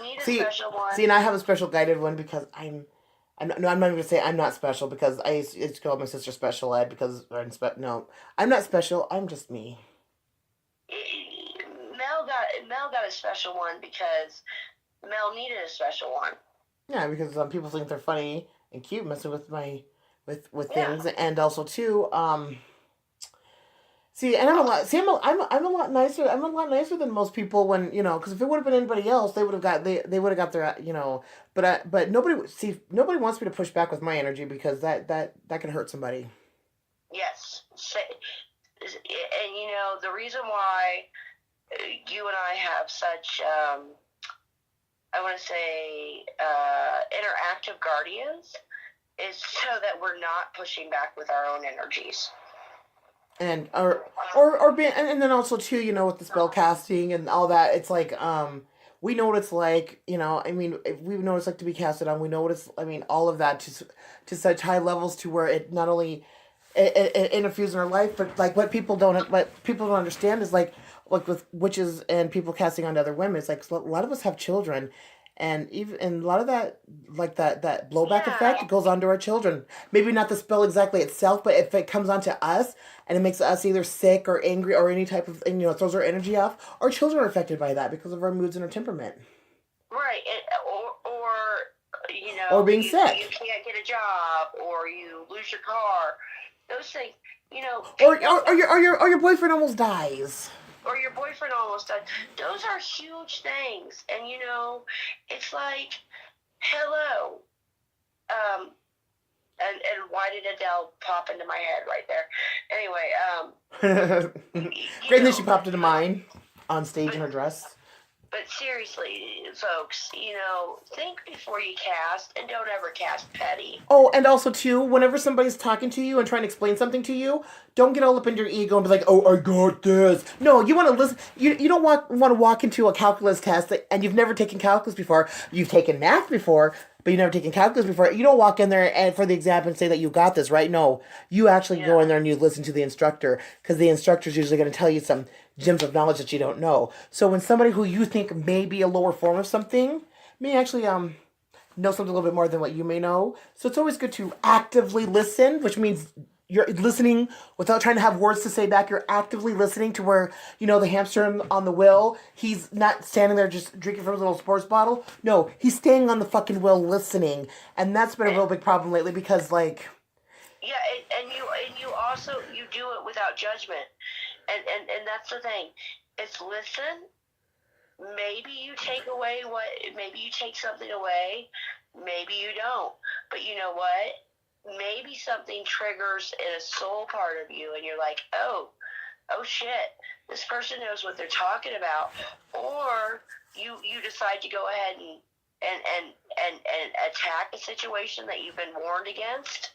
need a special one. See, and I have a special guided one because I'm not even going to say I'm not special because I used to call my sister special ed because no, I'm not special. I'm just me. Mel got a special one because Mel needed a special one. Yeah, because people think they're funny and cute messing with my with Yeah. things, and also too, see, and I'm a lot. See, I'm a lot nicer. I'm a lot nicer than most people when because if it would have been anybody else, they would have got their But nobody wants me to push back with my energy because that can hurt somebody. Yes. And the reason why you and I have such, I want to say, interactive guardians is so that we're not pushing back with our own energies. And or being and then also too with the spell casting and all that, it's like we know what it's like, I mean, we know what it's like to be casted on. We know what it's, I mean, all of that to such high levels to where it not only it interferes in our life, but like what people don't understand is like with witches and people casting on other women, it's like a lot of us have children, and a lot of that, like that blowback effect goes on to our children. Maybe not the spell exactly itself, but if it comes onto us and it makes us either sick or angry or any type of, and, throws our energy off, our children are affected by that because of our moods and our temperament. Right, or being sick. You can't get a job, or you lose your car. Those things, Or your boyfriend almost dies. Or your boyfriend almost died. Those are huge things, and it's like, hello. And why did Adele pop into my head right there? Anyway, Great that she popped into mine on stage in her dress. But seriously, folks, think before you cast, and don't ever cast petty. Oh, and also, too, whenever somebody's talking to you and trying to explain something to you, don't get all up in your ego and be like, oh, I got this. No, you want to listen. You don't want to walk into a calculus test and you've never taken calculus before. You've taken math before, but you've never taken calculus before. You don't walk in there and for the exam and say that you got this, right? No, you actually go in there and you listen to the instructor, because the instructor's usually going to tell you some gems of knowledge that you don't know. So when somebody who you think may be a lower form of something may actually know something a little bit more than what you may know. So it's always good to actively listen, which means you're listening without trying to have words to say back. You're actively listening to where, the hamster on the wheel, he's not standing there just drinking from his little sports bottle. No, he's staying on the fucking wheel listening. And that's been a real big problem lately because, like... Yeah, and you also, you do it without judgment. And that's the thing. It's listen. Maybe you take something away. Maybe you don't. But you know what? Maybe something triggers in a soul part of you, and you're like, oh shit, this person knows what they're talking about. Or you decide to go ahead and attack a situation that you've been warned against,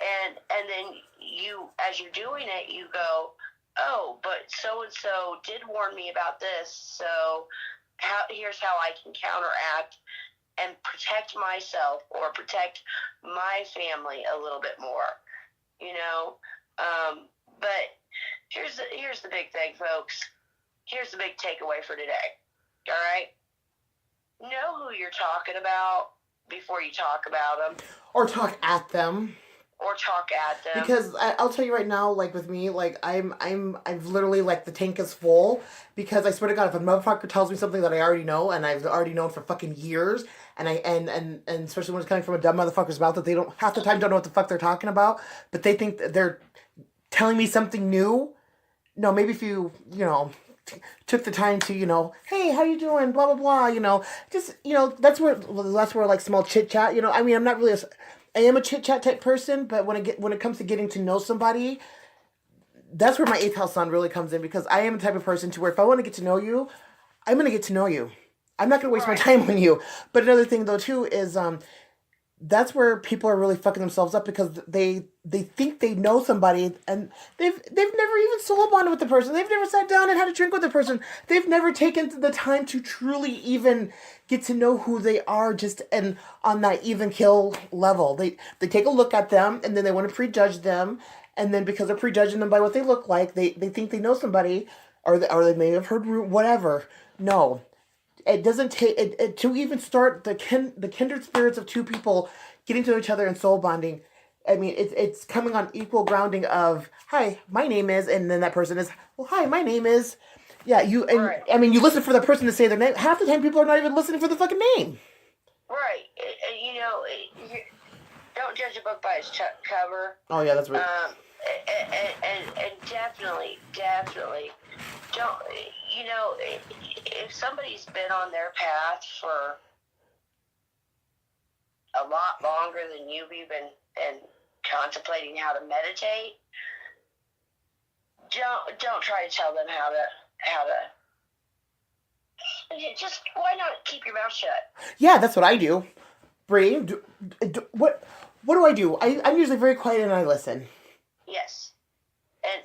and then you, as you're doing it, you go, oh, but so-and-so did warn me about this, so here's how I can counteract and protect myself or protect my family a little bit more, But here's the big thing, folks. Here's the big takeaway for today, all right? Know who you're talking about before you talk about them. Or talk at them. Because I'll tell you right now, like with me, like I've literally, like, the tank is full, because I swear to God, if a motherfucker tells me something that I already know and I've already known for fucking years, and especially when it's coming from a dumb motherfucker's mouth that they don't half the time don't know what the fuck they're talking about, but they think that they're telling me something new. No, maybe if you took the time to, hey, how you doing, blah blah blah, just that's where like small chit chat, I mean, I'm not really I am a chit chat type person, but when it comes to getting to know somebody, that's where my 8th house sun really comes in, because I am the type of person to where if I want to get to know you, I'm going to get to know you. I'm not going to waste my time on you. But another thing though too is that's where people are really fucking themselves up, because they think they know somebody, and they've never even soul bonded with the person. They've never sat down and had a drink with the person. They've never taken the time to truly even get to know who they are, just and on that even kill level. They take a look at them, and then they want to prejudge them, and then because they're prejudging them by what they look like, they think they know somebody, or they may have heard whatever. No. It doesn't take it to even start the kindred spirits of two people getting to each other and soul bonding. I mean, it's coming on equal grounding of, hi, my name is, and then that person is, well, hi, my name is. Yeah, you, and right. I mean, you listen for the person to say their name. Half the time, people are not even listening for the fucking name. Right, don't judge a book by its cover. Oh yeah, that's right. And definitely don't. You know, if somebody's been on their path for a lot longer than you've even been contemplating how to meditate, don't try to tell them how to. Just why not keep your mouth shut? Yeah, that's what I do. Bree, what do I do? I'm usually very quiet and I listen. Yes, and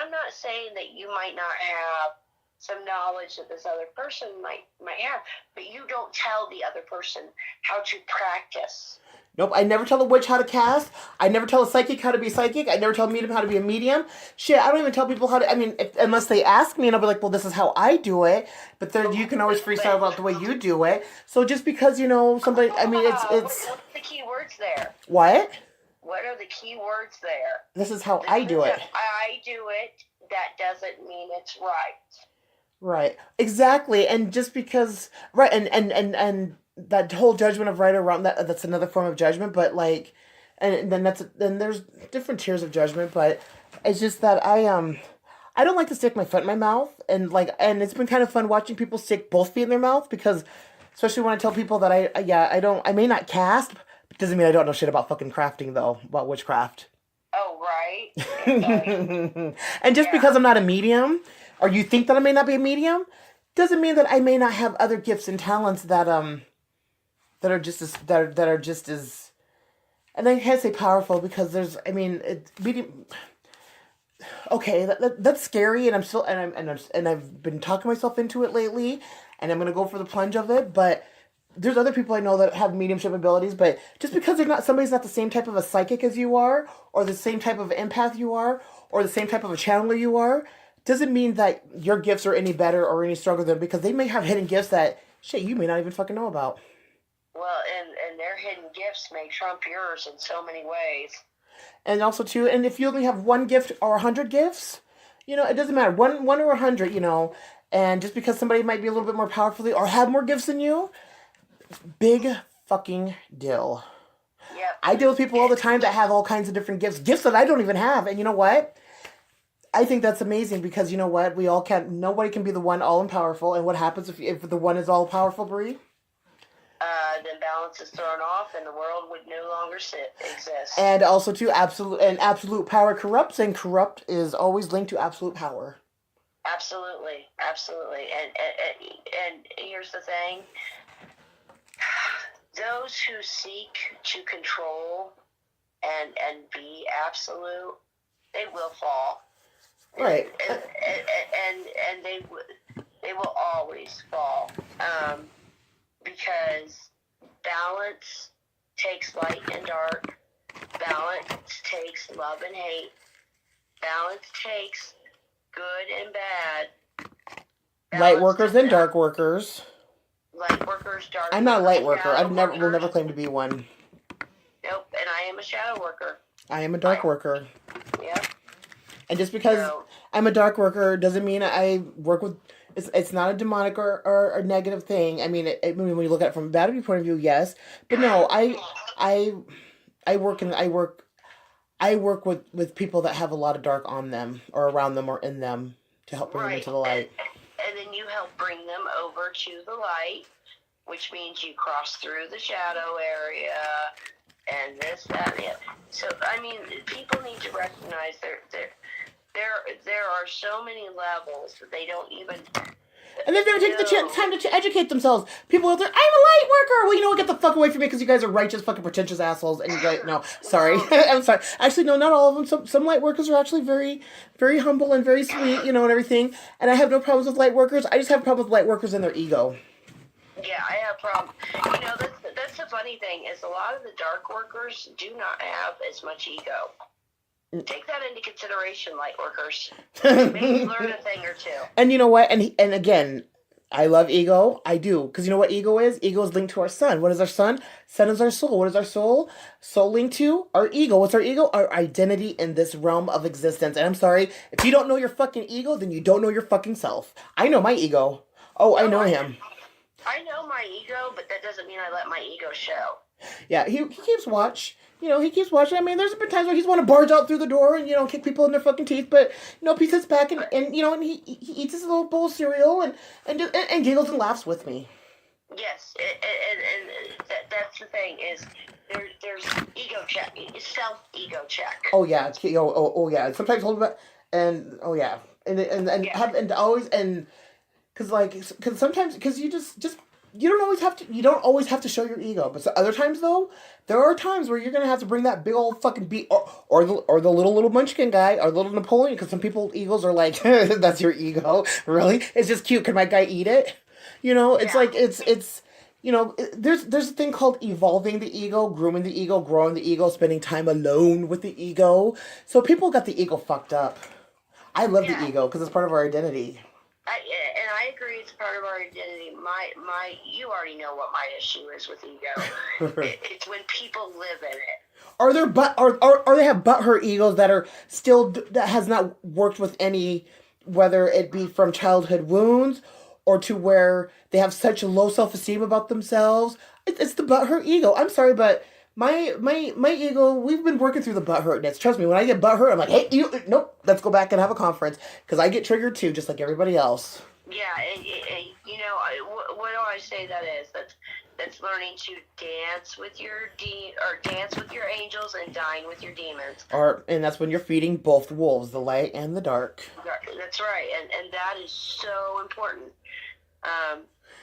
I'm not saying that you might not have some knowledge that this other person might have, but you don't tell the other person how to practice. Nope, I never tell a witch how to cast. I never tell a psychic how to be psychic. I never tell a medium how to be a medium. Shit, I don't even tell people how to. I mean, unless they ask me, and I'll be like, "Well, this is how I do it." But then you can always freestyle about the way you do it. So just because somebody, I mean, it's. What's the key words there? What? What are the key words there? This is how I do it. I do it. That doesn't mean it's right. Right. Exactly. And just because, right, and that whole judgment of right or wrong, that's another form of judgment, but like, and then there's different tiers of judgment, but it's just that I don't like to stick my foot in my mouth, and it's been kind of fun watching people stick both feet in their mouth, because especially when I tell people that I may not cast, but doesn't mean I don't know shit about fucking crafting though, about witchcraft. Oh, right. And just because I'm not a medium, or you think that I may not be a medium, doesn't mean that I may not have other gifts and talents that are just as, and I can't say powerful, because there's, I mean, medium. Okay, that's scary, and I've been talking myself into it lately, and I'm gonna go for the plunge of it. But there's other people I know that have mediumship abilities, but just because somebody's not the same type of a psychic as you are, or the same type of empath you are, or the same type of a channeler you are, doesn't mean that your gifts are any better or any stronger than them, because they may have hidden gifts that shit you may not even fucking know about. Well, and their hidden gifts may trump yours in so many ways. And also too, and if you only have one gift or 100 gifts, it doesn't matter, one or 100, and just because somebody might be a little bit more powerfully or have more gifts than you, big fucking deal. Yep. I deal with people all the time that have all kinds of different gifts that I don't even have, and you know what? I think that's amazing, because you know what? Nobody can be the one all powerful, and what happens if the one is all powerful, Bree? Then balance is thrown off, and the world would no longer exist. And also, too, absolute power corrupts, and corrupt is always linked to absolute power. Absolutely. And here's the thing: those who seek to control and be absolute, they will fall. Right. And they will always fall. Because balance takes light and dark. Balance takes love and hate. Balance takes good and bad. Light workers and dark workers. Light workers, dark. I'm not a light worker. I will never claim to be one. Nope, and I am a shadow worker. I am a dark worker. Yep. And just because I'm a dark worker doesn't mean I work with. It's not a demonic or a negative thing. I mean, when you look at it from a battery point of view, yes, but no, I work with people that have a lot of dark on them or around them or in them to help bring them into the light. And then you help bring them over to the light, which means you cross through the shadow area and this, that, and the other. So, I mean, people need to recognize there are so many levels that they don't even... And they've never taken the time to educate themselves. People out there, I'm a light worker! Well, you know what? Get the fuck away from me, because you guys are righteous, fucking pretentious assholes. And you guys... No, sorry. I'm sorry. Actually, no, not all of them. Some light workers are actually very, very humble and very sweet, and everything. And I have no problems with light workers. I just have problems with light workers and their ego. Yeah, I have problems. That's the funny thing, is a lot of the dark workers do not have as much ego. Take that into consideration, light workers. Maybe learn a thing or two. And you know what? And again, I love ego. I do. Because you know what ego is? Ego is linked to our sun. What is our sun? Sun is our soul. What is our soul? Soul linked to our ego. What's our ego? Our identity in this realm of existence. And I'm sorry, if you don't know your fucking ego, then you don't know your fucking self. I know my ego. Oh, I know him. I know my ego, but that doesn't mean I let my ego show. Yeah, he keeps watch. he keeps watching. I mean, there's been times where he's want to barge out through the door and, kick people in their fucking teeth. But, he sits back and and he eats his little bowl of cereal and giggles and laughs with me. Yes, and that's the thing is there's ego check, self-ego check. Oh, yeah. Oh, yeah. Sometimes hold back and, oh, yeah. And Yeah. have, and always, and, because sometimes, because you don't always have to show your ego. But other times, though, there are times where you're going to have to bring that big old fucking beat, or the little munchkin guy, or little Napoleon, because some people, egos are like, that's your ego? Really? It's just cute. Can my guy eat it? It's like, it's there's a thing called evolving the ego, grooming the ego, growing the ego, spending time alone with the ego. So people got the ego fucked up. I love the ego because it's part of our identity. I agree, it's part of our identity. You already know what my issue is with ego. It's when people live in it. Are there or they have butthurt egos that are still that has not worked with any, whether it be from childhood wounds or to where they have such a low self-esteem about themselves. It's the butthurt ego. I'm sorry, but my ego, we've been working through the butthurtness. Trust me, when I get butthurt, I'm like, hey, nope, let's go back and have a conference, because I get triggered too, just like everybody else. Yeah, what do I say that is? That's learning to dance with your angels and dine with your demons. And that's when you're feeding both wolves, the light and the dark. That's right, and that is so important.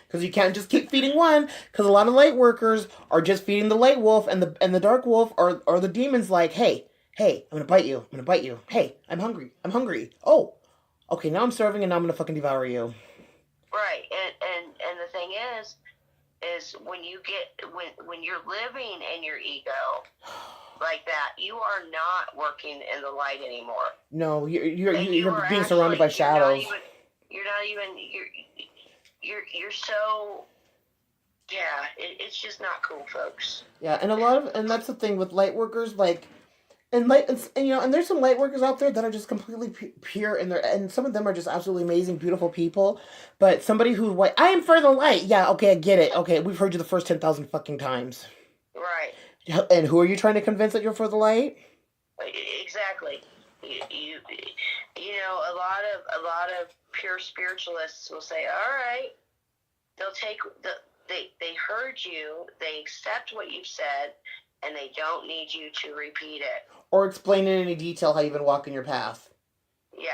Because you can't just keep feeding one, because a lot of light workers are just feeding the light wolf, and the dark wolf are the demons like, hey, I'm gonna bite you. Hey, I'm hungry. Oh, okay, now I'm starving, and now I'm gonna fucking devour you. Right, and the thing is when you're living in your ego like that, you are not working in the light anymore. No, you're being surrounded by shadows. You're so, it's just not cool, folks. Yeah, and that's the thing with light workers, like, and there's some light workers out there that are just completely pure, and some of them are just absolutely amazing, beautiful people. But somebody who's white, I am for the light. Yeah, okay, I get it. Okay, we've heard you the first 10,000 fucking times. Right. And who are you trying to convince that you're for the light? Exactly. A lot of pure spiritualists will say, all right, they'll take they heard you, they accept what you've said, and they don't need you to repeat it or explain in any detail how you've been walking your path. Yeah.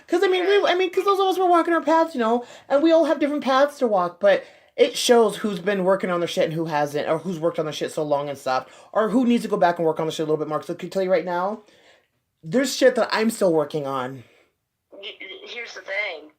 Because because those of us were walking our paths, and we all have different paths to walk, but it shows who's been working on their shit and who hasn't, or who's worked on their shit so long and stopped, or who needs to go back and work on the shit a little bit more. So I can tell you right now, there's shit that I'm still working on. Here's the thing.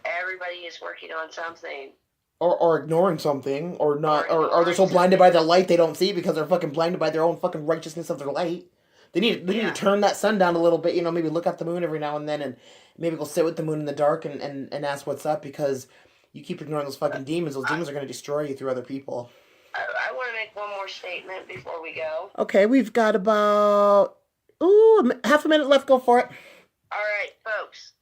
Everybody is working on something. Or ignoring something, or not, or they're so blinded by the light they don't see because they're fucking blinded by their own fucking righteousness of their light. They need to turn that sun down a little bit, maybe look at the moon every now and then, and maybe go sit with the moon in the dark and ask what's up, because you keep ignoring those fucking demons. Those demons are going to destroy you through other people. I want to make one more statement before we go. Okay, we've got about half a minute left. Go for it. All right, folks.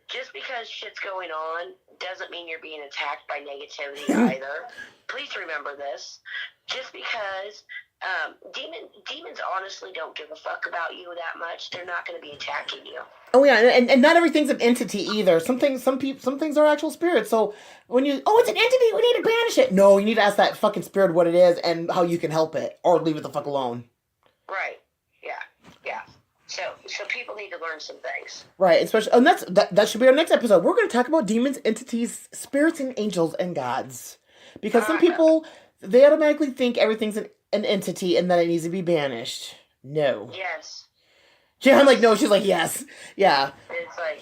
Just because shit's going on doesn't mean you're being attacked by negativity either. Please remember this. Just because demons honestly don't give a fuck about you that much, they're not going to be attacking you. Oh yeah, and not everything's an entity either. Some things are actual spirits. So when it's an entity, we need to banish it. No, you need to ask that fucking spirit what it is and how you can help it, or leave it the fuck alone. Right. Yeah. So people need to learn some things. Right, especially, and that should be our next episode. We're going to talk about demons, entities, spirits, and angels and gods, because some people, they automatically think everything's an entity and that it needs to be banished. No. Yes. Yeah, I'm like, no. She's like, yes. Yeah. It's like,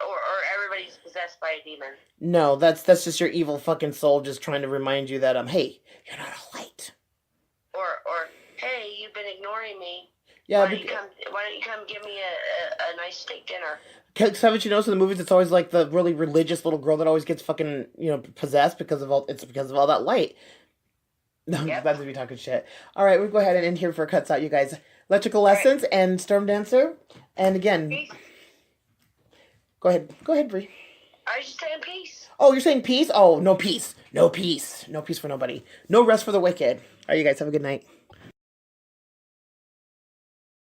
or everybody's possessed by a demon. No, that's just your evil fucking soul just trying to remind you that hey, you're not a light. Or hey, you've been ignoring me. Yeah. Why don't you come give me a nice steak dinner? Haven't you noticed in the movies it's always like the really religious little girl that always gets fucking possessed because of all that light. No, yep. That's to be talking shit. All right, we'll go ahead and end here for cuts out, you guys. Electrical Lessons and Storm Dancer, and again, peace. Go ahead, Bree. I was just saying peace. Oh, you're saying peace? Oh, no peace for nobody. No rest for the wicked. All right, you guys have a good night.